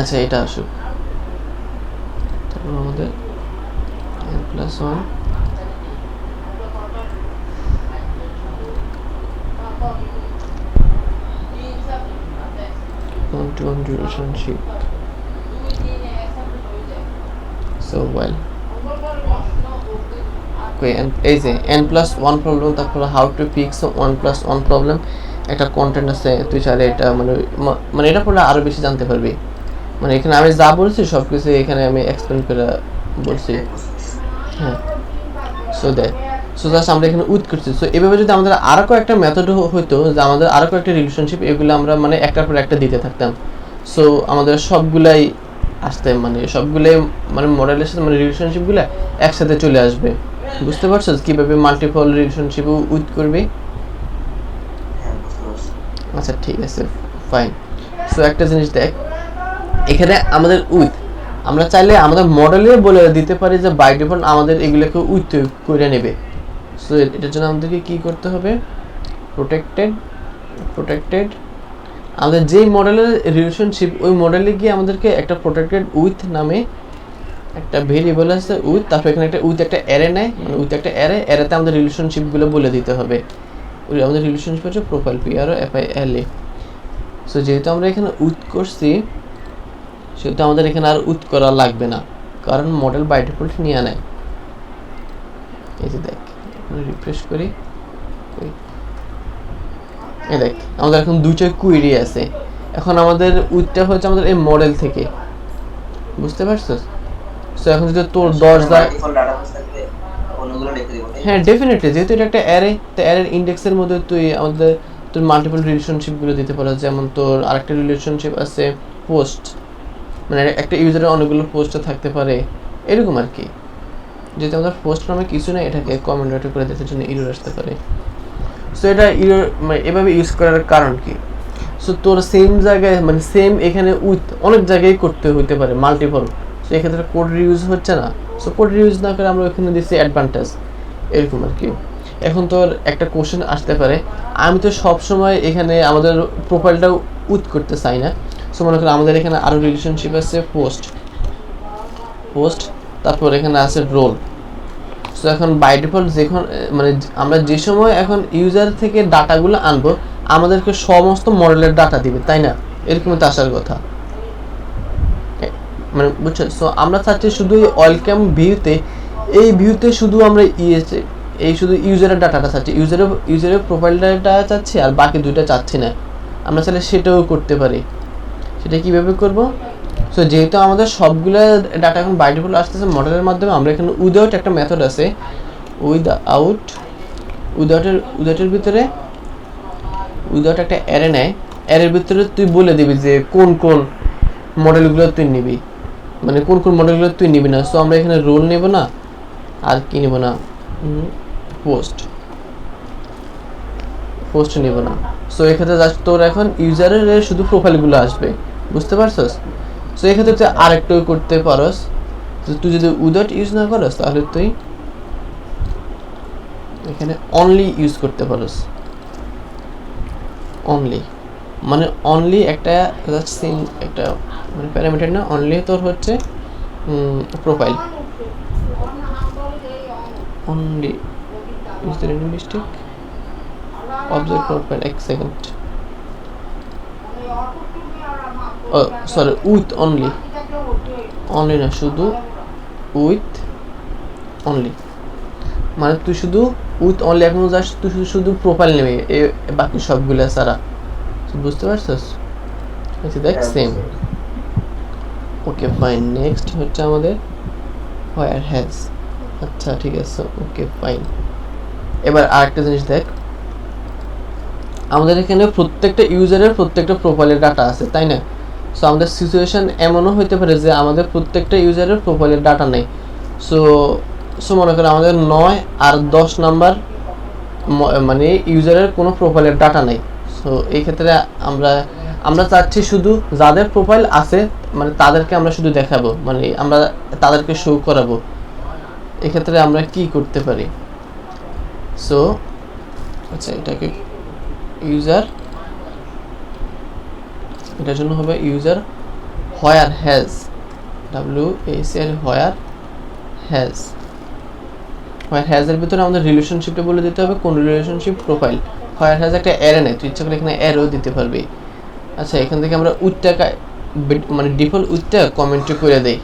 আচ্ছা এটা আসুক, তারপর আমাদের n+1 one-to-one relationship. So এই যে n+1 প্রবলেম, তারপর হাউ টু ফিক্স 1+1 প্রবলেম একটা কন্টেন্ট আছে, তুই চাইলে এটা মানে এটা পড়লে আরো বেশি জানতে পারবি। মানে এখানে আমি যা বলছি সব কিছু এখানে আমি এক্সপ্লেন করে বলছি। হ্যাঁ, সো জাস্ট আমরা এখানে উইথ করছি। সো এভাবে যদি আমাদের আরো কয়েকটা মেথড হইতো, যে আমাদের আরো কয়েকটা রিলেশনশিপ, এগুলো আমরা মানে একটার পর একটা দিতে থাকতাম। সো আমাদের সবগুলাই আসতে মানে সবগুলাই মানে মডেলের সাথে মানে রিলেশনশিপগুলো একসাথে চলে আসবে। বুঝতে পারছো কিভাবে মাল্টিপল রিলেশনশিপ উইথ করবে? আচ্ছা ঠিক আছে, ফাইন। সো একটা জিনিস দেখ, এখানে আমাদের উইথ আমরা চাইলে আমাদের মডেলে বলে দিতে পারি যে বাই ডিফল্ট আমাদের এগুলোকে উইথ করে নেবে। সো এটার জন্য আমাদেরকে কী করতে হবে, প্রোটেক্টেড আমাদের যেই মডেলের রিলেশনশিপ, ওই মডেলে গিয়ে আমাদেরকে একটা প্রোটেক্টেড উইথ নামে একটা ভেরিয়েবল আছে উইথ, তারপর এখানে একটা উইথ একটা অ্যারে নেয়, মানে উইথ একটা অ্যারেতে আমাদের রিলেশনশিপগুলো বলে দিতে হবে। আমাদের রিলেশনশিপ হচ্ছে প্রোফাইল, PROFILE। সো যেহেতু আমরা এখানে উইথ করছি, সেহেতু আমাদের এখানে আর উইথ করা লাগবে না, কারণ মডেল বাই ডিফল্ট নিয়ে নেয়। এই যে দেখ রিফ্রেশ করি, এই দেখ আমাদের এখন দুইটা কুয়েরি আছে। এখন আমাদের উইথটা হচ্ছে আমাদের এই মডেল থেকে, বুঝতে পারছিস? সো এখন যদি তোর 10 হ্যাঁ ডেফিনেটলি, যেহেতু এটা একটা অ্যারে, তো অ্যারের ইন্ডেক্সের মধ্যে তুই আমাদের তোর মাল্টিপল রিলেশনশিপগুলো দিতে পারো। যেমন তোর আরেকটা রিলেশনশিপ আছে পোস্ট, মানে একটা ইউজারের অনেকগুলো পোস্টে থাকতে পারে, এরকম আর কি। যেহেতু আমাদের পোস্ট নামে কিছু নেই, এটাকে কমেন্ট করে দেওয়ার জন্য ইরর আসতে পারে। সো এটা ইরর মানে এভাবে ইউজ করার কারণ কি, সো তোর সেম জায়গায় মানে সেম এখানে উইথ অনেক জায়গায় করতে হইতে পারে মাল্টিপল, সো এক্ষেত্রে কোড রিউজ হচ্ছে না। সো কোড রিউজ না করে আমরা ওখানে দিচ্ছি অ্যাডভান্টেজ, এরকম আর কি। এখন তোর একটা কোশ্চেন আসতে পারে, আমি তো সবসময় এখানে আমাদের প্রোফাইলটা উইথ করতে চাই না। সো মনে করি আমাদের এখানে আরও রিলেশনশিপ আছে পোস্ট, তারপর এখানে আছে রোল। সো এখন বাই ডিফল্ট যখন মানে আমরা যে সময় এখন ইউজার থেকে ডাটাগুলো আনবো আমাদেরকে সমস্ত মডেলের ডাটা দিবে, তাই না? এরকম তো আসার কথা, মানে বুঝছো? সো আমরা চাচ্ছি শুধু ওয়েলকাম ভিউতে, এই ভিউতে শুধু আমরা এই শুধু ইউজারের ডাটাটা চাচ্ছি, ইউজারের প্রোফাইল ডাটা চাচ্ছি, আর বাকি দুইটা চাচ্ছি না। আমরা চাইলে সেটাও করতে পারি। সেটা কীভাবে করব? সো যেহেতু আমাদের সবগুলো ডাটা এখন বাই ডিফল্ট আসতেছে মডেলের মাধ্যমে, আমরা এখানে উইদাউট একটা মেথড আছে, উইদাউটের ভিতরে উইদাউট একটা অ্যারে নেয়, অ্যারের ভিতরে তুই বলে দিবি যে কোন কোন মডেলগুলো তুই নিবি, মানে কোন কোন মডেলগুলো তুই নিবি না। সো আমরা এখানে রোল নেব না, আর কি নেব না, পোস্ট নেব না। সো এক্ষেত্রে জাস্ট তোর এখন ইউজারের শুধু প্রোফাইলগুলো আসবে, বুঝতে পারছস? সো এক্ষেত্রে তুই আরেকটাও করতে পারস, তুই যদি উইদাউট ইউজ না করস তাহলে তুই এখানে অনলি ইউজ করতে পারস। অনলি মানে অনলি একটা সিং একটা মানে প্যারামিটার না, অনলি তোর হচ্ছে profile. Only is the any mistake object profile, এক second, oh sorry, with only, only না শুধু উইথ অনলি, মানে তুই শুধু উইথ অনলি এখন জাস্ট তুই শুধু প্রোফাইল নেবে, বাকি সবগুলো ছাড়া, বুঝতে পারছিস? আচ্ছা দেখ সেম। ওকে ফাইন, নেক্সট হচ্ছে আমাদের হোয়ার হ্যাজ। আচ্ছা ঠিক আছে, ওকে ফাইন। এবার আরেকটা জিনিস দেখ, আমাদের এখানে প্রত্যেকটা ইউজারের প্রত্যেকটা প্রোফাইলের ডাটা আছে, তাই না? সো আমাদের সিচুয়েশন এমনও হতে পারে যে আমাদের প্রত্যেকটা ইউজারের প্রোফাইলের ডাটা নেই। সো মনে করো আমাদের 9 আর 10 নাম্বার মানে ইউজারের কোনো প্রোফাইলের ডাটা নেই। সো এই ক্ষেত্রে আমরা চাচ্ছি শুধু যাদের প্রোফাইল আছে মানে তাদেরকে আমরা শুধু দেখাবো, মানে আমরা তাদেরকে শো করাবো। এক্ষেত্রে আমরা কি করতে পারি? সো আচ্ছা এটাকে ইউজার, এটার জন্য হবে ইউজার হোয়ার হ্যাজ, WHR হোয়ার হ্যাজের ভিতরে আমাদের রিলেশনশিপটা বলে দিতে হবে, কোন রিলেশনশিপ প্রোফাইল। হোয়ার হ্যাজ একটা অ্যারে নেই, তুই ইচ্ছা করলে এখানে অ্যারেও দিতে পারবি। আচ্ছা এখান থেকে আমরা উইথটা মানে ডিফল্ট উইথটা কমেন্ট করে দেই,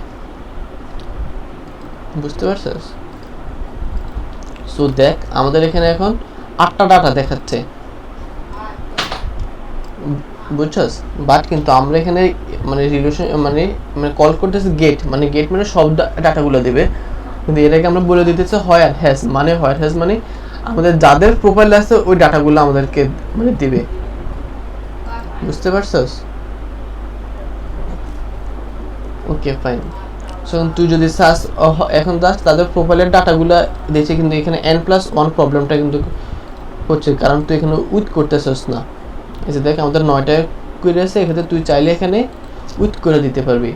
বুঝতে পারছিস? সো দেখ আমাদের এখানে এখন 8টা ডাটা দেখাচ্ছে, বুঝছস? বাট কিন্তু আমরা এখানে মানে রিলেশন মানে কল করতেছি গেট, মানে গেট মানে সব ডাটাগুলো দেবে, কিন্তু এটাকে আমরা বলে দিতেছি হোয়ার হ্যাজ, মানে হোয়ার হ্যাজ মানে আমাদের যাদের প্রোফাইল আছে ওই ডাটাগুলো আমাদেরকে মানে দিবে, বুঝতে পারছস? Okay fine. সো তুই যদি সার্চ এখন জাস্ট তাদের প্রোফাইলের ডাটাগুলো দিয়েছে, কিন্তু এখানে n+1 প্রবলেমটা কিন্তু হচ্ছে, কারণ তুই এখানে উইথ করতেছস না। এই যে দেখ আমাদের 9টা কোয়েরি আছে, এক্ষেত্রে তুই চাইলে এখানে উইথ করে দিতে পারবি।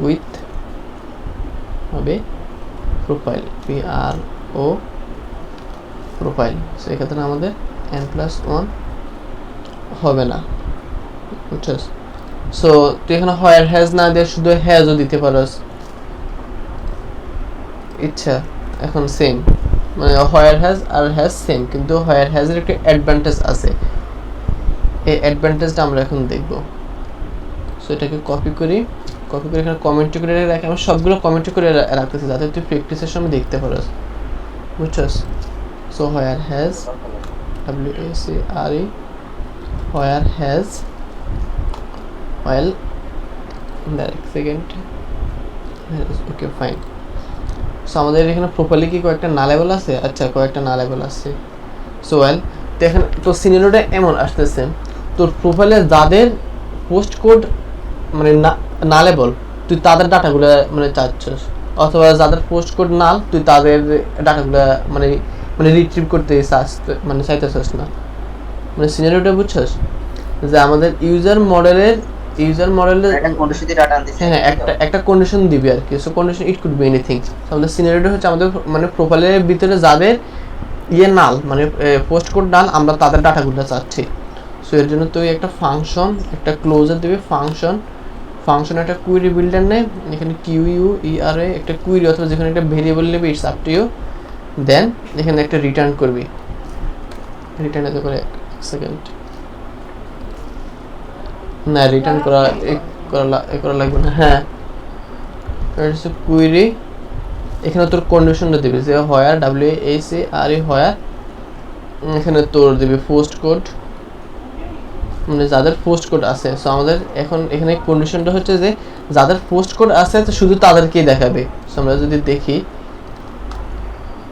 উইথ হবে প্রোফাইল, PRO প্রোফাইল। সো এক্ষেত্রে আমাদের n+1 হবে না, বুঝছস? সো তুই এখানে হোয়ার হ্যাজ না দিয়ে শুধু হ্যাজও দিতে পারস ইচ্ছা। এখন সেম মানে হোয়ার হ্যাজ আর হ্যাজ সেম, কিন্তু হোয়ার হ্যাজের একটা অ্যাডভান্টেজ আছে, এই অ্যাডভান্টেজটা আমরা এখন দেখব। সো এটাকে কপি করে এখানে কমেন্ট করে রাখি, আমি সবগুলো কমেন্ট করে রাখতেছি যাতে তুই প্র্যাকটিসের সময় দেখতে পারস, বুঝছস? So where has, WHARE where has, second, okay fine. So আমাদের এখানে প্রপারলি কি কয়েকটা নালেবল আছে? আচ্ছা কয়েকটা নালেবল আছে। সো তো এখানে তোর সিনারিওটা এমন আসতেছে, তোর প্রোফাইলে যাদের পোস্ট কোড মানে নালেবল তুই তাদের ডাটাগুলো মানে চাচ্ছস, অথবা যাদের পোস্ট কোড নাল তুই তাদের ডাটাগুলো মানে রিট্রিভ করতে চাইতেছস না, মানে সিনারিওটা বুঝছস, যে আমাদের ইউজার মডেলের একটা কন্ডিশন দিয়ে ডাটা আনতেছে। হ্যাঁ একটা কন্ডিশন দিবে আর কি। So condition it could be anything. আমাদের সিনারিওটা হচ্ছে আমাদের মানে প্রোফাইলের ভিতরে যাদের নাল মানে পোস্ট কোড নাল, আমরা তাদের ডাটাগুলো চাচ্ছি। সো এর জন্য তুই একটা ফাংশন, একটা ক্লোজার দিবি, ফাংশন একটা কুইরি বিল্ডার নেই, এখানে QUERA একটা কুইরি অথবা যেখানে একটা ভেরিয়েবল নেবে, ইটস আপ টু ইউ। দেন এখানে একটা রিটার্ন করবি, রিটার্ন এত করে সেকেন্ড না, রিটার্ন করা লাগবে না। হ্যাঁ কুইরি, এখানে তোর কন্ডিশনটা দিবি যে হোয়ার WACRE হোয়ার, এখানে তোর দিবি পোস্ট কোড, মানে যাদের পোস্ট কোড আছে। সো আমাদের এখন এখানে কন্ডিশনটা হচ্ছে যে যাদের পোস্ট কোড আছে তো শুধু তাদেরকেই দেখাবে। সো আমরা যদি দেখি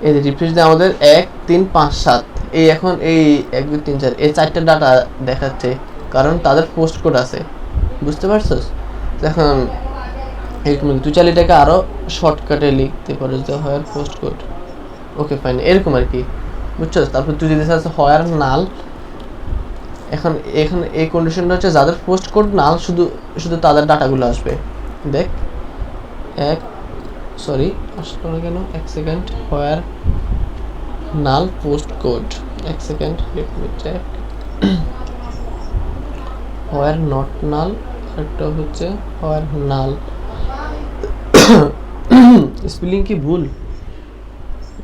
এই যে রিফ্রেশ দিয়ে আমাদের 1 3 5 7 এই এখন এই 1 2 3 4 এই চারটা ডাটা দেখাচ্ছে, কারণ তাদের পোস্ট কোড আছে। বুঝতে পারছস? এখন এরকম তুই চাইলে এটাকে আরো শর্টকাটে লিখতে পারিস যে হোয়ার পোস্ট কোড, ওকে ফাইন, এরকম আর কি। বুঝছস? তারপর তুই যদি চাস হোয়ার নাল, এখন এখানে এই কন্ডিশনটা হচ্ছে যাদের পোস্ট কোড নাল শুধু তাদের ডাটাগুলো আসবে। দেখ আসলো না কেন, 1 second, where null post code, 1 second, let me check. Where not null, একটা হচ্ছে হোয়ার নাল। স্পেলিং কি ভুল,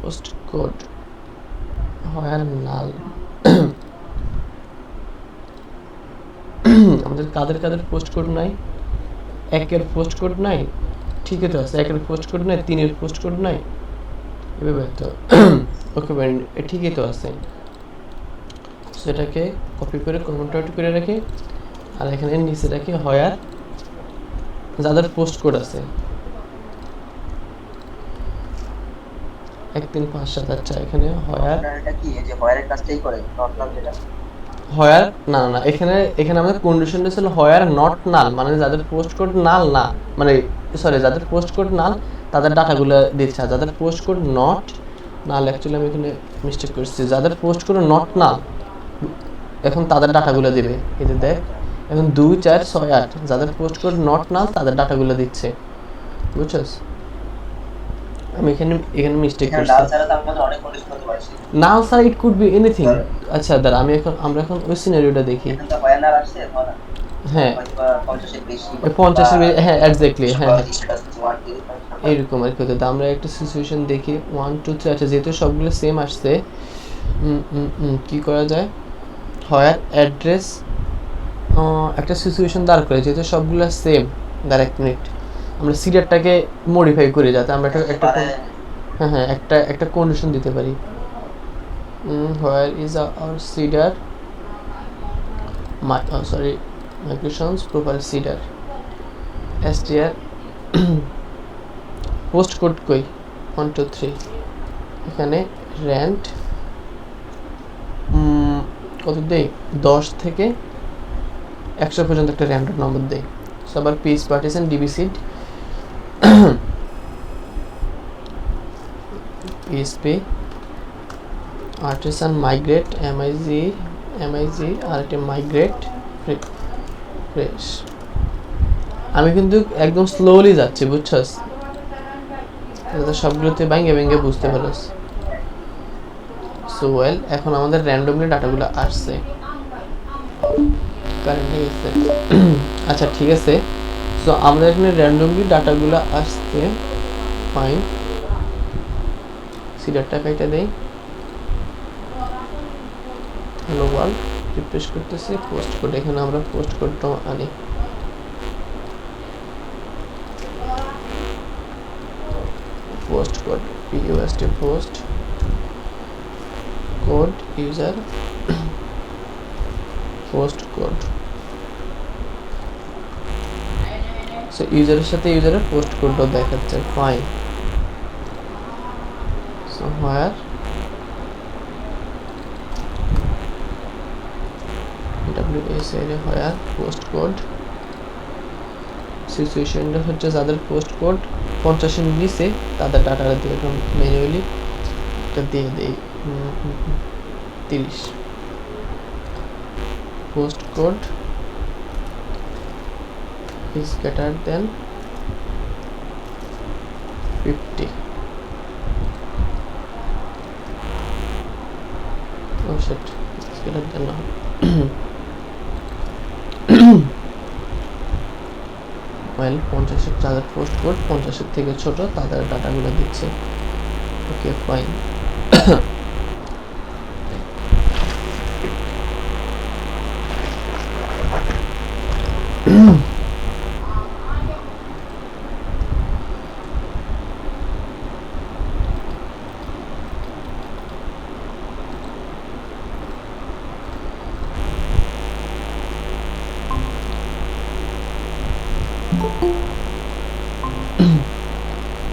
পোস্ট কোড হোয়ার নাল। আমাদের কাদের পোস্ট কোড নাই, 1-এর পোস্ট কোড নাই, ঠিকই তো আছে, 1-এর পোস্ট কোড নাই, 3-এর পোস্ট কোড নাই, এভাবে তো ওকে ঠিকই তো আছে। সেটাকে কপি করে কমেন্ট আউট করে রাখি, আর এখানে নিচে রাখি হোয়ার যাদের পোস্ট কোড আছে 1 3 5 7। আচ্ছা এখানে হোয়ার, এটা কি এই যে হোয়ারের কাজটাই করে নট নাল যেটা হোয়ার না এখানে আমাদের কন্ডিশনটা ছিল হোয়ার নট নাল, মানে যাদের পোস্ট কোড নাল না, মানে সরি যাদের পোস্ট কোড নাল তাদের ডাটাগুলো দিচ্ছে, আর যাদের post code not null, actually আমি এখানে মিস্টেক করছি, যাদের পোস্ট কোড নট নাল এখন তাদের ডাটাগুলো দিবে। এই যে দেখ এখন 2 4 6 8 যাদের পোস্ট কোড নট নাল তাদের ডাটাগুলো দিচ্ছে। বুঝছস? আমি এখানে মিস্টেক করছি। নাল ছাড়া তো আমাদের অনেক কন্ডিশন হতে পারে। Null sir it could be anything. আচ্ছা দাঁড়া আমরা এখন ওই সিনারিওটা দেখি। এখন তো হোয়ার নাল আসছে ধর, হ্যাঁ হয়তো 50 এর বেশি, 50-এর হ্যাঁ এক্স্যাক্টলি, হ্যাঁ হ্যাঁ এরকম আর কি হতে। আমরা একটা সিচুয়েশন দেখি 1 2 3। আচ্ছা যেহেতু সবগুলো সেম আসছে, কি করা যায়, হোয়ার অ্যাড্রেস, একটা সিচুয়েশন দাঁড় করে, যেহেতু সবগুলো সেম। দাঁড়া 1 মিনিট, আমরা সিডারটাকে মডিফাই করে যাতে আমরা হ্যাঁ একটা কন্ডিশন দিতে পারি। Where is our seeder, migrations profile seeder str post code কই 1 2 3, এখানে র্যান্ট কত দেই, 10 থেকে 100 পর্যন্ত একটা র্যান্ডম নম্বর দেই। সবার পিস পার্টিশন ডিবিসিড পিএসপি আর্টিসান মাইগ্রেট MIG আর একটা মাইগ্রেট ফ্রেশ। আমি কিন্তু একদম স্লোলি যাচ্ছি, বুঝছস, সবগুলোতে ভেঙে বুঝতে পারস। সো ওয়েল, এখন আমাদের র্যান্ডমলি ডাটাগুলো আসছে কারেন্টলি গেছে। আচ্ছা ঠিক আছে, সো আমরা এখানে র্যান্ডমলি ডাটাগুলো আসছে, ফাইন। সিডারটা কাইটা দেই, হ্যালো ওয়ার্ল্ড, রিফ্রেশ করতেছি, পোস্ট কোড, এখানে আমরা পোস্ট কোডটা আনি। Post code PUST post code user post code. So ইউজারের সাথে ইউজারের পোস্ট কোডটাও দেখাচ্ছে, fine. So where WSA where post code, সিচুয়েশনটা হচ্ছে যাদের পোস্ট কোড 50-এর নিচে তাদের ডাটাটা দিয়ে ম্যানুয়ালি এটা দিয়ে দেই 30। Post code is greater than 50. Oh shit, it's greater than now. While 50 যাদের পোস্ট কোড 50 থেকে ছোট তাদের ডাটাগুলো দিচ্ছে। Okay fine.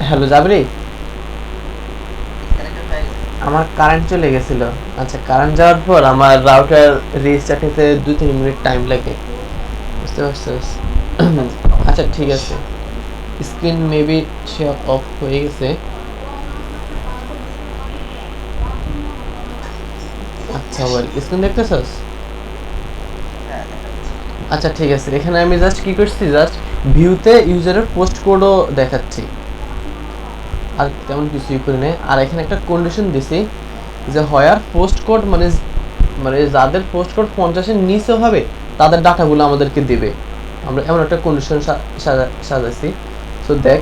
হ্যালো জাবরি, আমার কারেন্ট চলে গেছিল। আচ্ছা, কারেন্ট যাওয়ার পর আমার রাউটার রিস্টার্ট হতে 2-3 মিনিট টাইম লাগে, বুঝতে পারছিস? আচ্ছা ঠিক আছে, স্ক্রিন মেবি শেয়ার অফ হয়ে গেছে। আচ্ছা ওয়েল, স্ক্রিন দেখতেছস? আচ্ছা ঠিক আছে, এখানে আমি জাস্ট কি করছি, জাস্ট ভিউতে ইউজারের পোস্ট কোডও দেখাচ্ছি, আর তেমন কিছুই করি না। আর এখানে একটা কন্ডিশন দিছি যে হোয়ার পোস্ট কোড মানে মানে যাদের পোস্ট কোড 50-এর নিচে হবে তাদের ডাটাগুলো আমাদেরকে দিবে। আমরা এমন একটা কন্ডিশন সাজাইছি। সো দেখ,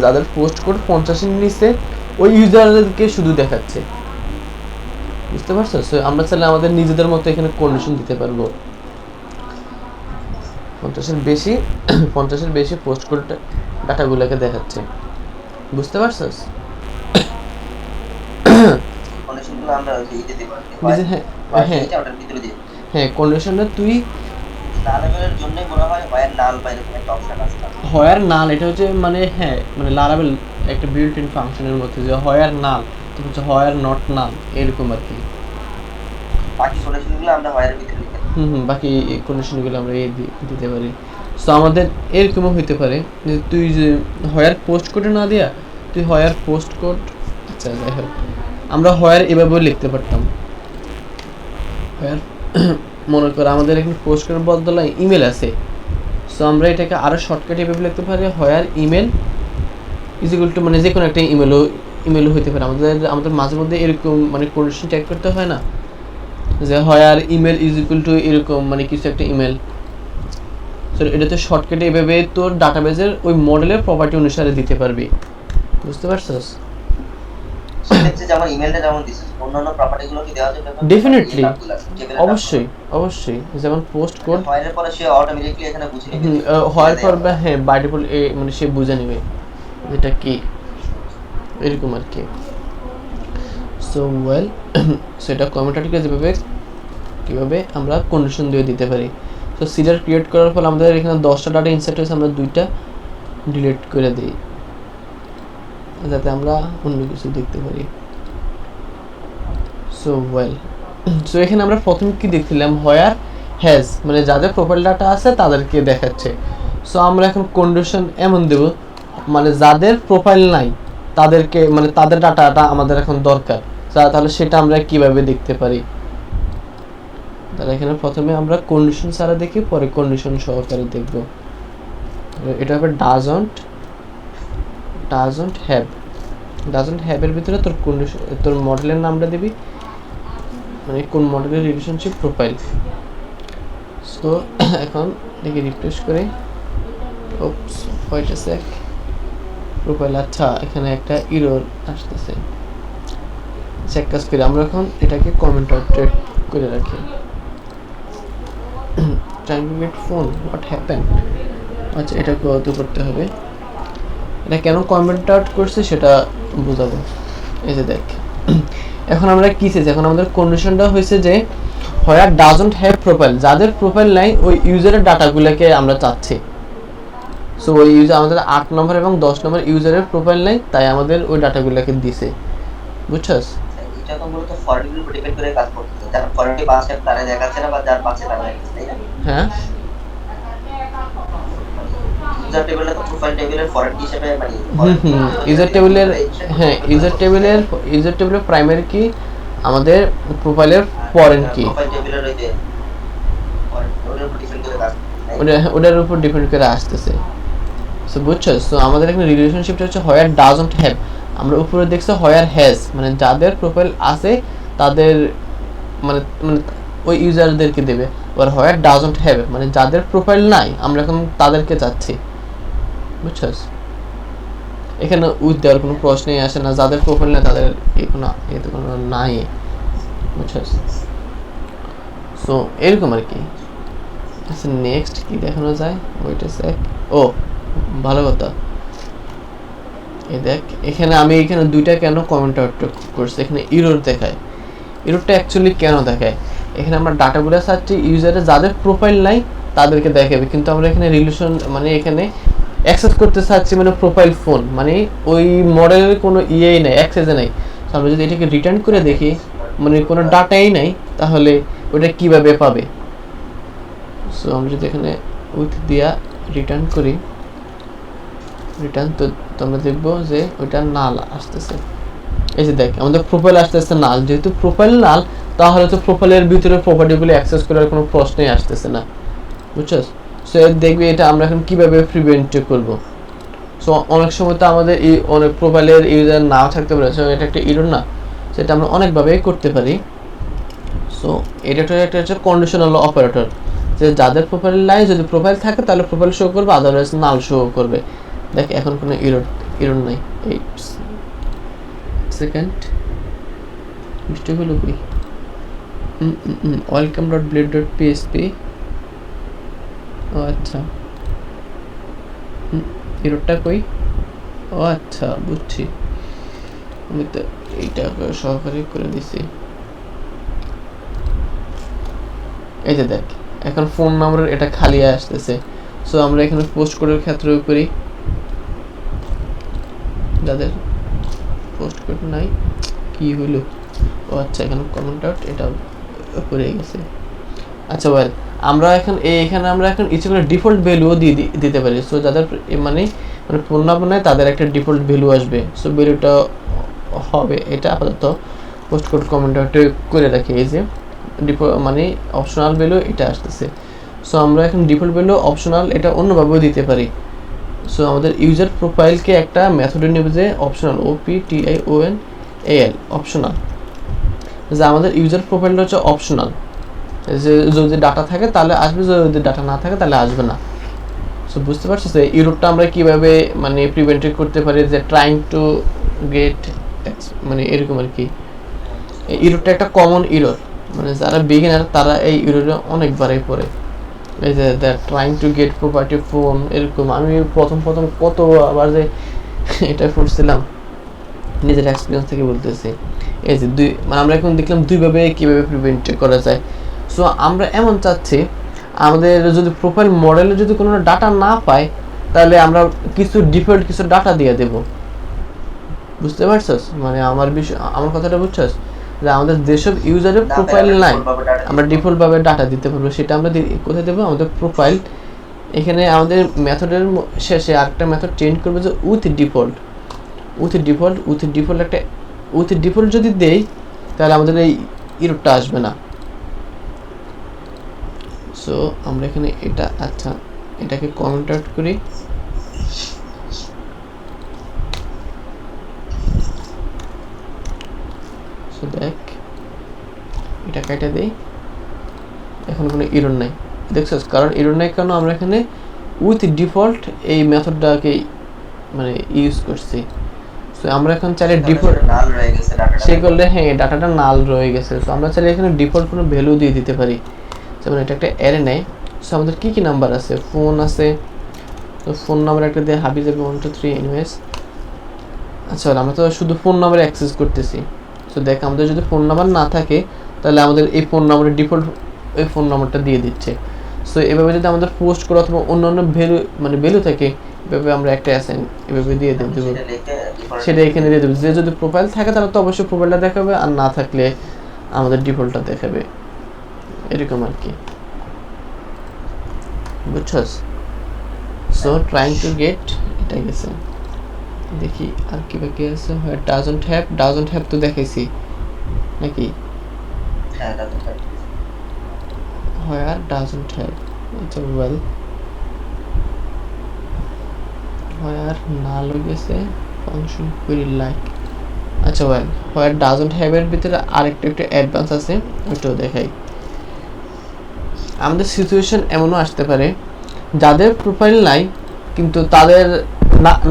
যাদের পোস্ট কোড 50-এর নিচে ওই ইউজারদেরকে শুধু দেখাচ্ছে, বুঝতে পারছো? সো আমরা চাইলে আমাদের নিজেদের মতো এখানে কন্ডিশন দিতে পারবো। 50-এর বেশি পোস্ট কোড ডাটাগুলোকে দেখাচ্ছে, বুঝতে পারছস? হ্যাঁ, কন্ডিশনটা তুই হোয়ার নাল, এটা হচ্ছে মানে হ্যাঁ মানে লারাবেল একটা বিল্ট ইন ফাংশনের মধ্যে যে হোয়ার নাল, তো হচ্ছে হোয়ার নট নাল, এরকম আর কি। বাকি সলিউশনগুলো আমরা হোয়ারের ভিতরে লিখে বাকি কন্ডিশনগুলো আমরা দিতে পারি। সো আমাদের এরকমও হইতে পারে যে তুই যে হোয়ার পোস্ট কোডে না দিয়া তুই হোয়ার পোস্ট কোড, আচ্ছা যাই হোক, আমরা হোয়ার এভাবেও লিখতে পারতাম। হোয়ার মনে কর আমাদের এখানে পোস্ট কোডের বদলে ইমেল আছে, সো আমরা এটাকে আরও শর্টকাট এভাবে লিখতে পারি, হোয়ার ইমেল ইজ ইকুয়াল টু মানে যে কোনো একটা ইমেলও হইতে পারে। আমাদের মাঝে মধ্যে এরকম মানে কন্ডিশন চেক করতে হয় না যে হোয়ার ইমেল ইজ ইকুয়াল টু এরকম মানে কিছু একটা ইমেল। সো এটাতে শর্টকাটে এভাবে তোর ডাটাবেজের ওই মডেলের প্রপার্টি অনুসারে দিতে পারবি, বুঝতে পারছস? সেক্ষেত্রে যেমন ইমেলটা যেমন দিছিস অন্যান্য প্রপার্টিগুলো কি দেওয়া যাবে? ডেফিনেটলি, অবশ্যই যেমন পোস্ট কোড হোয়ারের পরে সে অটোমেটিক্যালি এখানে বুঝে নেবে, হোয়ার পর হ্যাঁ বাই ডিফল্ট মানে সে বুঝে নেবে যেটা কি, এরকম আর কি। সো ওয়েল, সেটা কমেন্টারিকে কীভাবে আমরা কন্ডিশন দিয়ে দিতে পারি। সো সিডার ক্রিয়েট করার ফলে আমাদের এখানে 10টা ডাটা ইনসার্ট হয়েছে, আমরা 2টা ডিলিট করে দিই যাতে আমরা অন্য কিছু দেখতে পারি। সো ওয়েল, সো এখানে আমরা প্রথমে কি দেখছিলাম, হোয়ার হ্যাজ মানে যাদের প্রোফাইল ডাটা আছে তাদেরকে দেখাচ্ছে। সো আমরা এখন কন্ডিশন এমন দেব মানে যাদের প্রোফাইল নাই তাদেরকে মানে তাদের ডাটাটা আমাদের এখন দরকার, তাহলে সেটা আমরা কিভাবে দেখতে পারি। তাহলে এখানে প্রথমে আমরা কন্ডিশন ছাড়া দেখি, পরে কন্ডিশন সহকারে দেখব। এটা হবে ডাজন্ট হ্যাভ এর ভিতরে তোর কন্ডিশন, তোর মডেলের নামটা দিবি, মানে কোন মডেলের রিলেশনশিপ প্রোফাইল। সো এখন দেখি রিফ্রেশ করে, ওপস ওয়েট আ সেক, প্রোফাইল, আচ্ছা এখানে একটা এরর আসতেছে। চেক কাজ করে আমরা এখন এটাকে কমেন্ট আউট করে রাখি। Trying to get phone, what happen? আচ্ছা এটা কত করতে হবে, এটা কেন কমেন্ট আউট করছে সেটা বোঝাবো। এই যে দেখ, এখন আমরা কি চাইছি, এখন আমাদের কন্ডিশনটা হয়েছে যে হোয়ার ডাজন্ট হ্যাভ প্রোফাইল, যাদের প্রোফাইল নাই ওই ইউজারের ডাটাগুলোকে আমরা চাচ্ছি। সো ওই ইউজার আমাদের 8 নম্বর এবং 10 নম্বর ইউজারের প্রোফাইল নাই, তাই আমাদের ওই ডাটাগুলোকে দিছে, বুঝছস? এটা তো মূলত ফরম্যাটের উপর ডিপেন্ড করে কাজ করতেছে, যার ফরম্যাটে পাশে তারা দেখাচ্ছে না বা যার পাশে তারা দেখাচ্ছে, তাই না? হ্যাঁ, ইউজার টেবিলে তো প্রোফাইল টেবিলের ফরম্যাট হিসেবে মানে ইউজার টেবিলের প্রাইমারি কি আমাদের প্রোফাইলের ফরেন কি, প্রোফাইল টেবিলের ওই যে ওটার উপর ডিপেন্ড করে আসতেছে। সো বুঝছো? সো আমাদের এখানে রিলেশনশিপটা হচ্ছে হোয়ার ডাজন্ট হ্যাভ, আমরা উপরে দেখছি হোয়ার হ্যাজ, মানে যাদের প্রোফাইল আছে তাদের মানে মানে ওই ইউজারদেরকে দেবে। আর হোয়ার ডাজন্ট হ্যাভ মানে যাদের প্রোফাইল নাই আমরা এখন তাদেরকে চাচ্ছি, বুঝছস? এখানে উইথ দেওয়ার কোনো প্রশ্নই আসে না, যাদের প্রোফাইল নেই তাদের এতে কোনো নাই, বুঝছস? সো এরকম আর কি। আচ্ছা নেক্সট কি দেখানো যায়, ওইটা সেক। ও ভালো কথা, এই দেখ এখানে আমি এখানে দুইটা কেন কমেন্ট আউট করছি, এখানে ইরর দেখায়। ইররটা অ্যাকচুয়ালি কেন দেখায়, এখানে আমরা ডাটাগুলো চাচ্ছি ইউজারে যাদের প্রোফাইল নাই তাদেরকে দেখাবে, কিন্তু আমরা এখানে রিলেশন মানে এখানে অ্যাক্সেস করতে চাচ্ছি মানে প্রোফাইল ফোন, মানে ওই মডেলের কোনো ইয়েই নাই, অ্যাক্সেসে নাই। তো আমরা যদি এটাকে রিটার্ন করে দেখি মানে কোনো ডাটাই নাই, তাহলে ওটা কিভাবে পাবে? সো আমরা যদি এখানে উইথ দিয়া রিটার্ন করি, রিটার্ন তো আমরা দেখবো যে ওইটা নাল আসতেছে। এই যে দেখ আমাদের প্রোফাইল আসতেছে নাল, যেহেতু প্রোফাইল নাল তাহলে তো প্রোফাইলের ভিতরে প্রপার্টিগুলো অ্যাক্সেস করার কোনো প্রশ্নই আসতেছে না, বুঝছস? সো দেখবি এটা আমরা এখন কিভাবে প্রিভেন্ট করব। সো অনেক সময় তো আমাদের এই অনেক প্রোফাইলের ইউজার নাও থাকতে পারে, সো এটা একটা ইরর না, সেটা আমরা অনেকভাবেই করতে পারি। সো এটা একটা হচ্ছে কন্ডিশনাল অপারেটর, যে যাদের প্রোফাইল নাই যদি প্রোফাইল থাকে তাহলে প্রোফাইল শো করবে, আদারওয়াইজ নাল শো করবে। দেখ এখন কোনো ইরর নাই। এই সেকেন্ড মিস্টেক হলো কি, welcome dot blade dot PHP. ও আচ্ছা, ইররটা কই? ও আচ্ছা বুঝছি, আমি তো এইটা সহকারী করে দিছি। এই যে দেখ এখন ফোন নাম্বার এটা খালি আসতেছে। সো আমরা এখানে পোস্ট কোডের ক্ষেত্রেও করি, যাদের পোস্ট কোড নাই কি হইলো? ও আচ্ছা এখানে কমেন্ট আউট এটা পড়ে গেছে। আচ্ছা ওয়েল আমরা এখানে আমরা এখন ইচ্ছে করে ডিফল্ট ভ্যালুও দিতে পারি। সো যাদের মানে ফোন নাম্বার নেই তাদের একটা ডিফল্ট ভ্যালু আসবে। সো ভ্যালুটা হবে এটা, আপাতত পোস্ট কোড কমেন্ট আউট করে রাখি। এই যে মানে অপশনাল ভ্যালু এটা আসতেছে। সো আমরা এখন ডিফল্ট ভ্যালু অপশনাল এটা অন্যভাবেও দিতে পারি। সো আমাদের ইউজার প্রোফাইলকে একটা মেথডে নেব যে অপশনাল, OPTIONAL অপশনাল, যে আমাদের ইউজার প্রোফাইলটা হচ্ছে অপশনাল, যে যদি ডাটা থাকে তাহলে আসবে, যদি ডাটা না থাকে তাহলে আসবে না। সো বুঝতে পারছো যে ইররটা আমরা কিভাবে মানে প্রিভেন্ট করতে পারি, যে ট্রাইং টু গেট মানে এরকম আর কি। এই ইররটা একটা কমন ইরর, মানে যারা বিগিনার তারা এই ইররে অনেকবারই পড়ে। এই যে that trying to get property phone, এরকম আমি প্রথম কত আবার যে এটা পড়ছিলাম, নিজের এক্সপিরিয়েন্স থেকে বলতেছি। এই যে মানে আমরা এখন দেখলাম দুইভাবে কীভাবে প্রিভেন্ট করা যায়। সো আমরা এমন চাচ্ছি আমাদের যদি প্রোফাইল মডেলে যদি কোনো ডাটা না পায় তাহলে আমরা ডিফল্ট কিছু ডাটা দিয়ে দেব, বুঝতে পারছস? মানে আমার কথাটা বুঝছস, যে আমাদের যেসব ইউজারের প্রোফাইল নাই আমরা ডিফল্টভাবে ডাটা দিতে পারবো। সেটা আমরা কোথায় দেবো? আমাদের প্রোফাইল, এখানে আমাদের মেথডের শেষে আরেকটা মেথড চেঞ্জ করবে যে উইথ ডিফল্ট যদি দেই তাহলে আমাদের এই ইররটা আসবে না। সো আমরা এখানে এটা আচ্ছা এটাকে কমেন্ট আউট করি। সো দেখ এটা কেটে দেই, এখন কোনো ইরর নাই, দেখছস? কারণ ইরর নাই কেন, আমরা এখানে উইথ ডিফল্ট এই মেথডটাকে মানে ইউজ করছি। সো আমরা এখন চাইলে ডিফল্ট নাল রয়ে গেছে ডাটাটা, সেই করলে হ্যাঁ ডাটাটা নাল রয়ে গেছে। সো আমরা চাইলে এখানে ডিফল্ট কোনো ভ্যালু দিয়ে দিতে পারি, যেমন এটা একটা অ্যারে নেয়। সো আমাদের কী নাম্বার আছে, ফোন আছে, তো ফোন নাম্বার একটা দিয়ে হাবি যাবে 1 2 3 এনিওয়েজ। আচ্ছা আমরা তো শুধু ফোন নাম্বারে অ্যাক্সেস করতেছি। সো দেখ আমাদের যদি ফোন নাম্বার না থাকে তাহলে আমাদের এই ফোন নাম্বারের ডিফল্ট এই ফোন নাম্বারটা দিয়ে দিচ্ছে। সো এভাবে যদি আমাদের পোস্ট করা অথবা অন্যান্য ভ্যালু থাকে, এভাবে আমরা একটা অ্যাসাইন এভাবে দিয়ে দেবো, সেটা এখানে দিয়ে দেবো। যে যদি প্রোফাইল থাকে তাহলে তো অবশ্যই প্রোফাইলটা দেখাবে, আর না থাকলে আমাদের ডিফল্টটা দেখাবে, এরকম আর কি, বুঝছস? সো ট্রাইং টু গেট এটা গেছে, দেখি আর কি বাকি আছে। হোয়াট ডাজন্ট হ্যাভ তো দেখাইছি নাকি? হ্যাঁ হোয়ার ডাজন্ট হ্যাভ, আচ্ছা ওয়েল হোয়ার নাল হয়ে গেছে ফাংশন কুইরি লাইক। আচ্ছা ওয়েল হোয়ার ডাজন্ট হ্যাভ এর ভিতরে আরেকটা একটু অ্যাডভান্স আছে, ওইটাও দেখাই। আমাদের সিচুয়েশন এমনও আসতে পারে যাদের প্রোফাইল নাই কিন্তু তাদের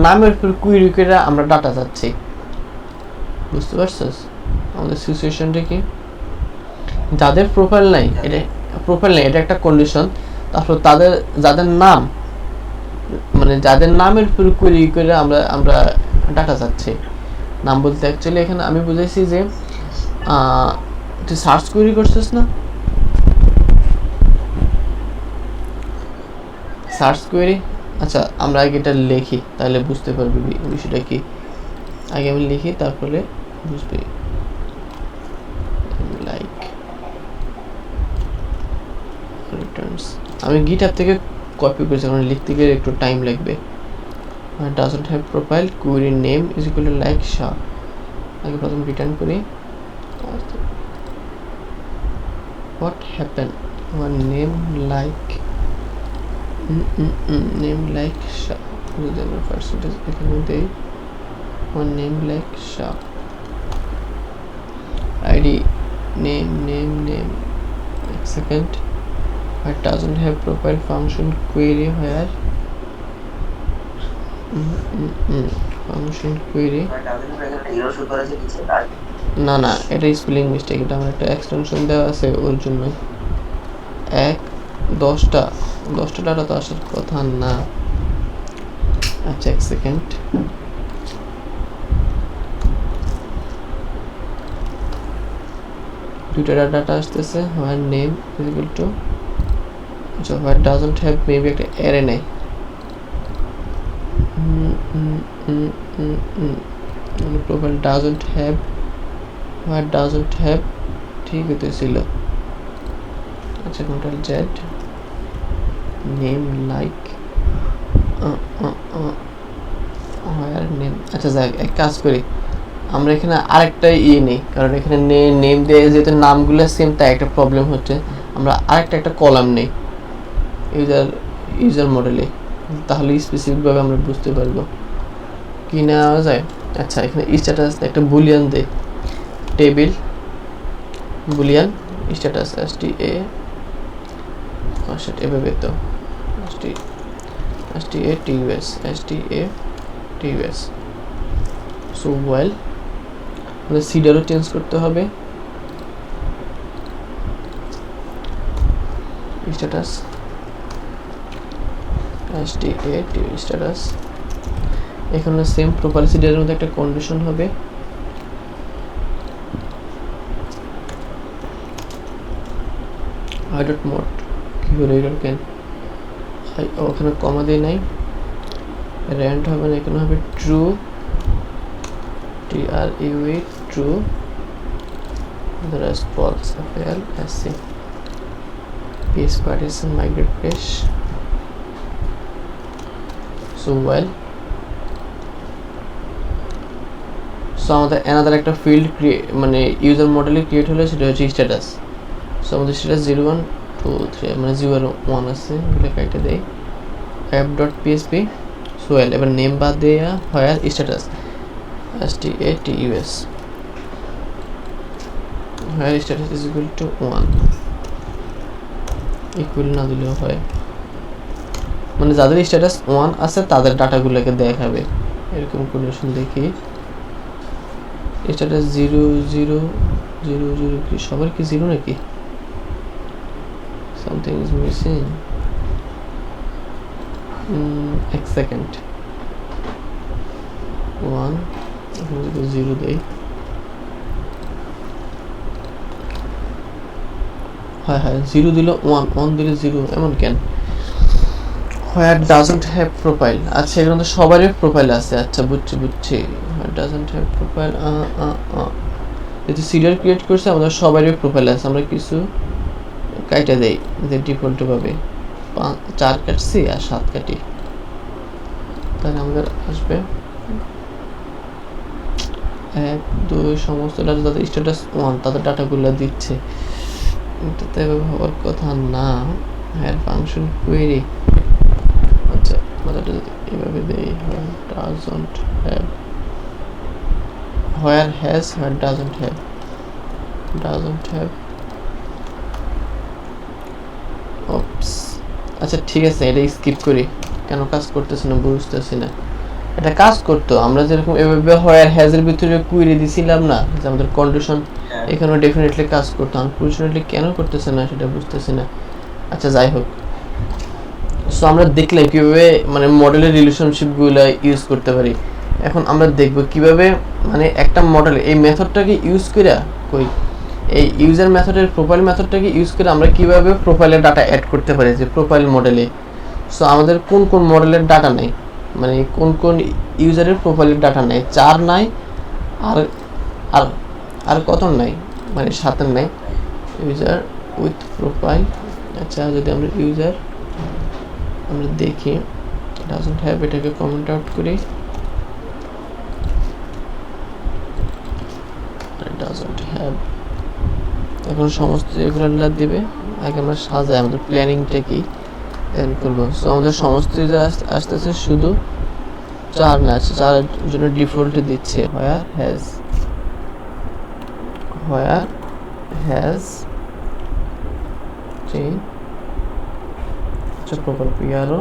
নামের উপর কুইরি করে আমরা ডাটা চাচ্ছি, বুঝতে পারছিস আমাদের সিচুয়েশনটা কি? যাদের প্রোফাইল নাই, এটা একটা কন্ডিশন। তারপর যাদের নাম মানে যাদের নামের উপর কুইরি করে আমরা ডাটা চাচ্ছি। নাম বলতে অ্যাকচুয়ালি এখানে আমি বুঝাইছি যে তুই সার্চ কুইরি করছিস না, সার্চ কুইরি। আচ্ছা আমরা আগে এটা লিখি তাহলে বুঝতে পারবি বিষয়টা কি। আগে আমি লিখি তারপরে বুঝবি। লাইক রিটার্নস আমি গিটহাব থেকে কপি করেছি কারণ লিখতে গেলে একটু টাইম লাগবে। Doesn't have profile query name is equal to like Shah. আগে প্রথম রিটার্ন করি what happen one name like name like Shah যদি আমরা পার্সেন্টেজ এখানে দেই one name like Shah ID name name name এক second It doesn't have profile function query where function query না না এটা স্পেলিং মিস্টেক, এটা আমার একটা এক্সটেনশন দেওয়া আছে ওর জন্য। 10টা ডাটা তো আসার কথা না। আচ্ছা এক সেকেন্ড দুইটা ডাটা আসতেছে where name is equal to so where doesn't have maybe একটা array নেই profile doesn't have where doesn't have ঠিক হইতেছিল। আচ্ছা control z name like where name আচ্ছা যাক এক কাজ করি আমরা এখানে আরেকটা নেই কারণ এখানে নেম দিয়ে যেহেতু নামগুলো সেম তাই একটা প্রবলেম হচ্ছে। আমরা আরেকটা একটা কলাম নেই ইউজার মডেলে, তাহলে স্পেসিফিকভাবে আমরা বুঝতে পারবো কি নেওয়া যায়। আচ্ছা এখানে স্ট্যাটাস একটা বুলিয়ান দেই টেবিল বুলিয়ান স্ট্যাটাস sta এভাবে তো sta সো ওয়েল আমাদের সিডারও চেঞ্জ করতে হবে স্ট্যাটাস স্ট্যাটাস এখানে সেম প্রোফাইল সিডারের মধ্যে একটা কন্ডিশন হবে আই ডট মোড কি করে এরর কেন ওখানে কমা দেই নাই র্যান্ড হবে না এখানে হবে true true true the rest false fl sc piece partition migrate cache so well so আমাদের another একটা field মানে ইউজার মডেলে ক্রিয়েট হলো সেটা হচ্ছে স্ট্যাটাস। সো আমাদের স্ট্যাটাস 0 1 2 3 মানে 0 1 আছে এগুলো কাইটা দেই app.php so well এবার নেম বাদ দেয়া হয় status status where status is equal to 1 equal না দিলেও হয় মানে যাদের স্ট্যাটাস 1 আছে তাদের ডাটাগুলোকে দেখাবে এরকম কন্ডিশন দেখি। স্ট্যাটাস 0 0 0 0 কি সবার কি 0 নাকি something is missing এক সেকেন্ড 1 0 দেই হ্যাঁ 0 দিল 1 দিলে 0 এমন কেন where doesn't have profile আচ্ছা এখানে তো সবারই প্রোফাইল আছে। আচ্ছা বুঝছি where doesn't have profile যদি সিরিয়াল ক্রিয়েট করছে আমাদের সবারই প্রোফাইল আছে আমরা কিছু কাইটা দেই যে ডিফল্ট ভাবে 4 কাটছি আর 7 কাটি তাহলে আমাদের আসবে 1 2 সমস্ত ডাটা যাদের স্ট্যাটাস 1 তাদের ডাটাগুলো দিচ্ছে এটা তো এভাবে হওয়ার কথা না। হ্যাঁ ফাংশন কোয়েরি আচ্ছা আমাদের যদি এভাবে দেই হয় doesn't have, where has, where doesn't have, oops আচ্ছা ঠিক আছে এটা স্কিপ করি কেন কাজ করতেছে না বুঝতেছি না এটা কাজ করতো আমরা যেরকম এভাবে হোয়ার হ্যাজ এর ভিতরে কুইরি দিছিলাম না যে আমাদের কন্ডিশন এখানে ডেফিনেটলি কাজ করতো আনফরচুনেটলি কেন করতেছে না সেটা বুঝতেছি না আচ্ছা যাই হোক সো আমরা দেখলাম কিভাবে মানে মডেলের রিলেশনশিপগুলো ইউজ করতে পারি এখন আমরা দেখব কিভাবে মানে একটা মডেল এই মেথডটাকে ইউজ করে কই এই ইউজার মেথডের প্রোফাইল মেথডটাকে ইউজ করে আমরা কিভাবে প্রোফাইলের ডাটা অ্যাড করতে পারি যে প্রোফাইল মডেলে সো আমাদের কোন কোন মডেলের ডাটা নেই মানে কোন কোন ইউজারের প্রোফাইলের ডাটা নেই 4 নাই আর আর আর কত নাই মানে 7 নাই ইউজার উইথ প্রোফাইল আচ্ছা যদি আমরা ইউজার আমরা দেখি ডাজন্ট হ্যাভ এটাকে কমেন্ট আউট করি ডাজন্ট হ্যাভ এখন সমস্ত এগুলো দিবে আগে আমরা সাজাই আমাদের প্ল্যানিংটা কি এন্ড করব সো আমাদের সমস্ত ইউজার আসতেছে শুধু 4 না 4 এর জন্য ডিফল্ট দিচ্ছে where has chain profile PRO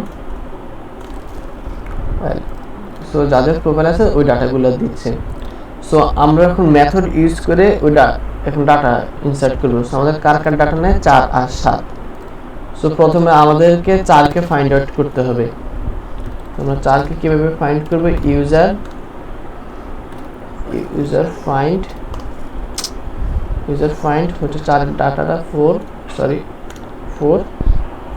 so যাদের প্রোফাইল আছে ওই ডাটাগুলো দিচ্ছে সো আমরা এখন মেথড ইউজ করে ওইটা এখন ডাটা ইনসার্ট করব সো আমাদের কার কার ডাটা নেয় 4 আর 7 সো প্রথমে আমাদেরকে 4 কে ফাইন্ড আউট করতে হবে আমরা 4 কে কিভাবে ফাইন্ড করব ইউজার ফাইন্ড হচ্ছে 4 এর ডাটাটা 4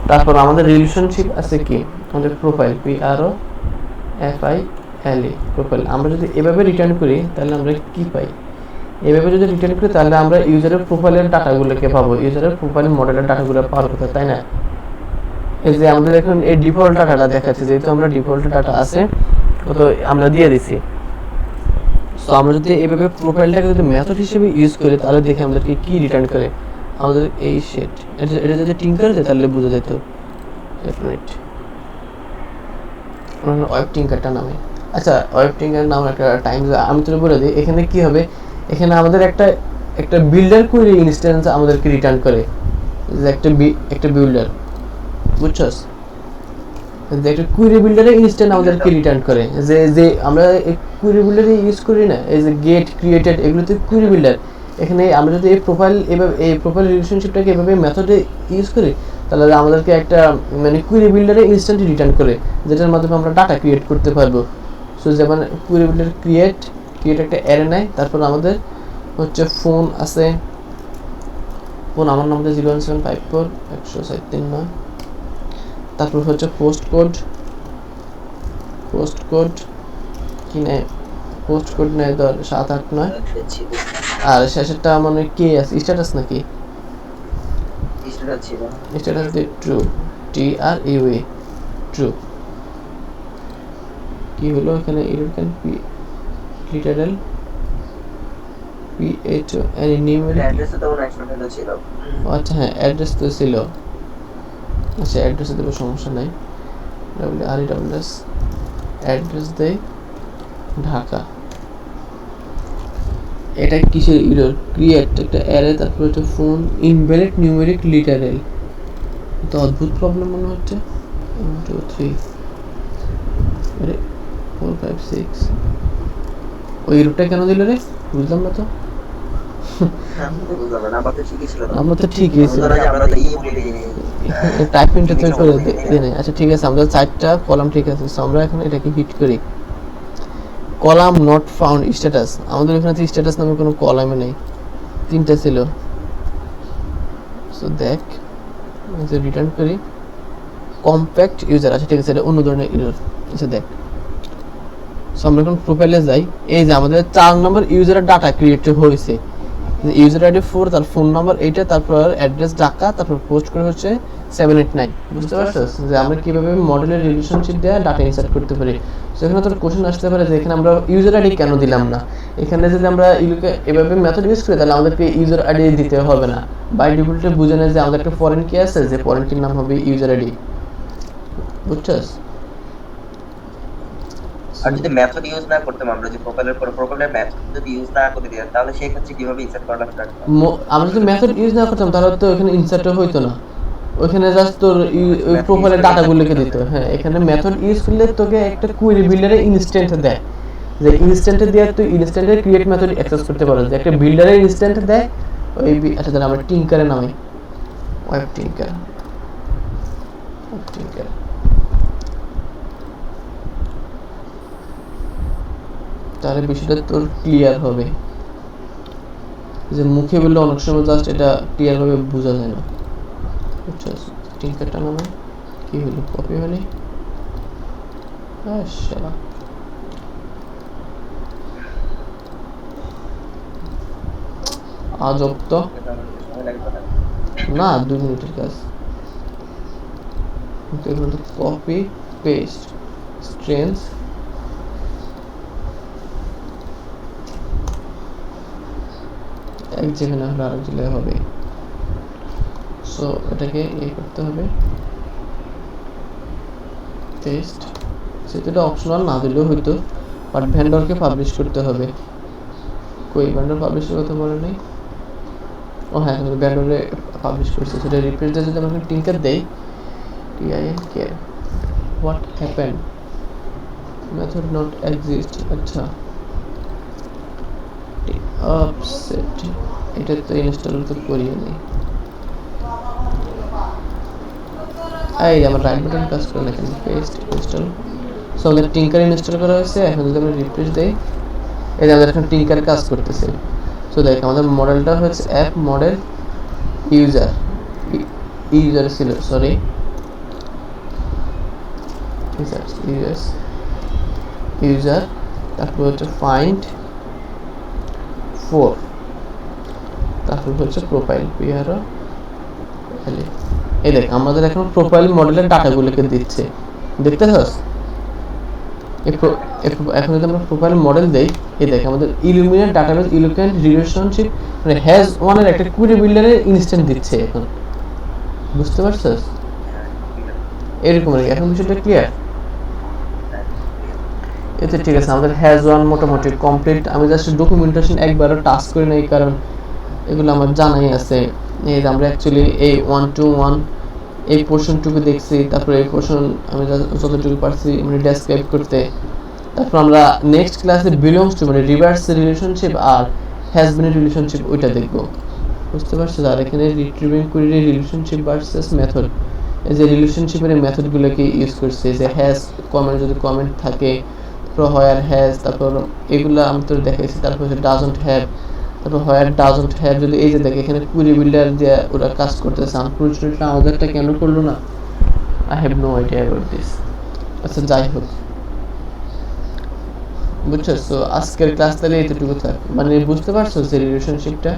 তারপর আমাদের রিলেশনশিপ আছে কি আমাদের প্রোফাইল PROFILE প্রোফাইল আমরা যদি এভাবে রিটার্ন করি তাহলে আমরা কি পাই এভাবে যদি রিটার্ন করি তাহলে আমরা ইউজারের প্রোফাইলের ডাটাগুলোকে পাবো ইউজারের প্রোফাইল মডেলের ডাটাগুলো পাওয়ার কথা তাই না এই যে আমাদের এখন এই ডিফল্ট ডাটাটা দেখাচ্ছে যেহেতু আমরা ডিফল্ট ডাটা আছে তো আমরা দিয়ে দিছি সো আমরা যদি এভাবে প্রোফাইলটাকে যদি মেথড হিসেবে ইউজ করি তাহলে দেখে আমাদেরকে কি রিটার্ন করে আমাদের এই সেট এটা যদি টিঙ্কার দেয় তাহলে বোঝা যেত ডেফিনেট ওয়েব টিঙ্কারটা নামে আচ্ছা ওয়েব টিঙ্কার নাম একটা টাইম আমি তোকে বলে দিই এখানে কি হবে এখানে আমাদের একটা বিল্ডার কোয়েরি ইনস্ট্যান্স আমাদেরকে রিটার্ন করে যে একটা বিল্ডার বুঝছস যে একটা কোয়েরি বিল্ডারের ইনস্ট্যান্স আমাদেরকে রিটার্ন করে যে আমরা কোয়েরি বিল্ডারে ইউজ করি না এই যে গেট ক্রিয়েটেড এগুলোতে কোয়েরি বিল্ডার এখানে আমরা যদি এই প্রোফাইল রিলেশনশিপটাকে এভাবে মেথডে ইউজ করি তাহলে আমাদেরকে একটা মানে কোয়েরি বিল্ডারে ইনস্ট্যান্টলি রিটার্ন করে যেটার মাধ্যমে আমরা ডাটা ক্রিয়েট করতে পারবো সো যেমন কোয়েরি বিল্ডার ক্রিয়েট একটা অ্যারে নেয় তারপর আমাদের হচ্ছে ফোন আছে ফোন আমার নাম হচ্ছে 01754 তারপর হচ্ছে পোস্ট কোড কি নেয় পোস্ট কোড নেয় ধর 789 আর শেষেরটা মানে কে আছে স্ট্যাটাস নাকি স্ট্যাটাস দিয়ে ট্রু TRUE ট্রু কি হলো এখানে error can be literal PHO any numeric অ্যাড্রেসে তো ওনা এক্সপেক্টেড ছিল আচ্ছা হ্যাঁ অ্যাড্রেস তো ছিল আচ্ছা অ্যাড্রেসে দেবো সমস্যা নাই WREWS অ্যাড্রেস দেই ঢাকা এটা কিসের এরর ক্রিয়েট একটা অ্যারে তারপর হচ্ছে ফোন ইনভ্যালিড নিউমেরিক লিটারাল তো অদ্ভুত প্রবলেম মনে হচ্ছে 1 2 3 আরে 4 5 6 ওই এররটা কেন দিল রে বুঝলাম না তো আমরা তো ঠিকই ছিল টাইপিংটা তো করে দেনে আচ্ছা ঠিক আছে আমরা 4টা কলাম ঠিক আছে সো আমরা এখন এটাকে হিট করি কলাম নট ফাউন্ড স্ট্যাটাস আমাদের এখানে তো স্ট্যাটাস নামে কোনো কলামই নেই 3টা ছিল সো দেখ যে রিটার্ন করি কম্প্যাক্ট ইউজার আছে ঠিক আছে এটা অন্য ধরনের এরর আচ্ছা দেখ সো আমরা এখন প্রোফাইলে যাই এই যে আমাদের 4 নম্বর ইউজারের ডাটা ক্রিয়েট হয়েছে ইউজার আইডি 4 তার ফোন নাম্বার এইটা তারপর অ্যাড্রেস ঢাকা তারপর পোস্ট করে হচ্ছে 789 বুঝতে পারছস যে আমরা কিভাবে মডেলের রিলেশনশিপ দিয়ে ডাটা ইনসার্ট করতে পারি সো এখানে তোর কোশ্চেন আসতে পারে যে এখানে আমরা ইউজার আইডি কেন দিলাম না এখানে যদি আমরা এভাবে মেথড ইউজ করি তাহলে আমাদেরকে ইউজার আইডি দিতে হবে না বাই ডিফল্টে বুঝে নেয় যে আমাদের একটা ফরেন কি আছে যে ফরেন কির নাম হবে ইউজার আইডি বুঝছস আর যদি মেথড ইউজ না করতাম, আমরা যে প্রোফাইলের পর প্রোফাইলের মেথড যদি ইউজ না করে দিতাম, তাহলে সেই ক্ষেত্রে কিভাবে ইনসার্ট করা লাগতো? আমরা যদি মেথড ইউজ না করতাম তাহলে তো এখানে ইনসার্টও হইতো না, ওইখানে জাস্ট তোর ওই প্রোফাইলের ডাটাগুলোকে দিত। হ্যাঁ, এখানে মেথড ইউজ করলে তোকে একটা কুয়েরি বিল্ডারে ইনস্ট্যান্ট দেয়, যে ইনস্ট্যান্টে দিয়ে তুই ইনস্ট্যান্টের ক্রিয়েট মেথড অ্যাক্সেস করতে পারো, যে একটা বিল্ডারে ইনস্ট্যান্ট দেয় ওই আচ্ছা তাহলে আমরা টিঙ্কারে নামাই, ওয়েব টিঙ্কার, টিঙ্কার তাহলে বিষয়টা তোর ক্লিয়ার হবে, যে মুখে বললে অনেক সময় জাস্ট এটা ক্লিয়ার ভাবে বোঝা যায় না। বুঝছো? টিঙ্কারটা নামাই, কি হলো, কপি হয়নি, আচ্ছা আজব তো, না 2 মিনিটের কাজ। কপি পেস্ট স্ট্রেংথ, এক জায়গায় না হলে আরেক জায়গায় হবে। সো এটাকে করতে হবে টেস্ট, সেটা অপশনাল না দিলেও হয়তো, বাট ভেন্ডরকে পাবলিশ করতে হবে। কই ভেন্ডর পাবলিশের কথা বলে নেই, ও হ্যাঁ ভেন্ডরে পাবলিশ করছে, সেটা রিপ্লেস দিয়ে যদি আমরা টিঙ্কার দেই, TINK, what happened, method not exist, আচ্ছা আপসেট, এটা তো ইনস্টল তো করিয়ে নেই, এই আমার রাইট বাটন কাজ করে না কেন, পেস্ট ইনস্টল। সো আমাদের টিঙ্কার ইনস্টল করা হয়েছে, এখন যদি আমরা রিফ্রেশ দেই, এই যে আমাদের এখন টিঙ্কার কাজ করতেছে। সো দেখ আমাদের মডেলটা হচ্ছে অ্যাপ মডেল ইউজার, ইউজার ছিল, সরি ইউজার, তারপর হচ্ছে ফাইন্ড 4, তারপর হচ্ছে প্রোফাইল পিআরও, এই দেখ আমাদের এখন প্রোফাইল মডেলের ডাটাগুলোকে দিচ্ছে, দেখতে পাচ্ছ? এখন যদি আমরা প্রোফাইল মডেল দেই, এই দেখ আমাদের ইলুমিনেট ডাটাবেস ইলুমিনেট রিলেশনশিপ মানে হ্যাজ ওয়ানের একটা কুয়েরি বিল্ডারের ইনস্ট্যান্ট দিচ্ছে এখন, বুঝতে পারছস? এরকম আর কি, এখন বিষয়টা ক্লিয়ার? এতে ঠিক আছে, আমাদের হ্যাজ ওয়ান মোটামুটি কমপ্লিট। আমি জাস্ট ডকুমেন্টেশন একবারও টাচ করি না, এই কারণ এগুলো আমার জানাই আছে। এই যে আমরা অ্যাকচুয়ালি এই 1 to 1 এই পোর্শনটুকু দেখছি, তারপরে এই পোর্শন আমি যতটুকু পারছি মানে ডেসক্রাইব করতে। তারপর আমরা নেক্সট ক্লাসে বিলংস টু মানে রিভার্স রিলেশনশিপ আর হ্যাজ বিন রিলেশনশিপ ওইটা দেখব, বুঝতে পারছো? আর এখানে retrieving query relationship versus method, এই যে রিলেশনশিপের মেথডগুলোকে ইউজ করছে, যে হ্যাজ কমেন্ট যদি কমেন্ট থাকে, তারপর হোয়ার হ্যাজ, তারপর এগুলো আমি তো দেখাইছি, তারপর হচ্ছে ডাজন্ট হ্যাভ, তারপর হোয়ার ডাজন্ট হ্যাভ। যদি এই যে দেখে এখানে কুয়েরি বিল্ডার দিয়ে ওরা কাজ করতেছে, আনফরচুনেটলি আমাদেরটা কেন করলো না, I have no idea about this. আচ্ছা যাই হোক, বুঝছো? তো আজকের ক্লাস তাহলে এতটুকু থাক, মানে বুঝতে পারছো যে রিলেশনশিপটা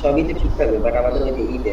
সবই তো ঠিক থাকবে, বাট আমাদের ওই যে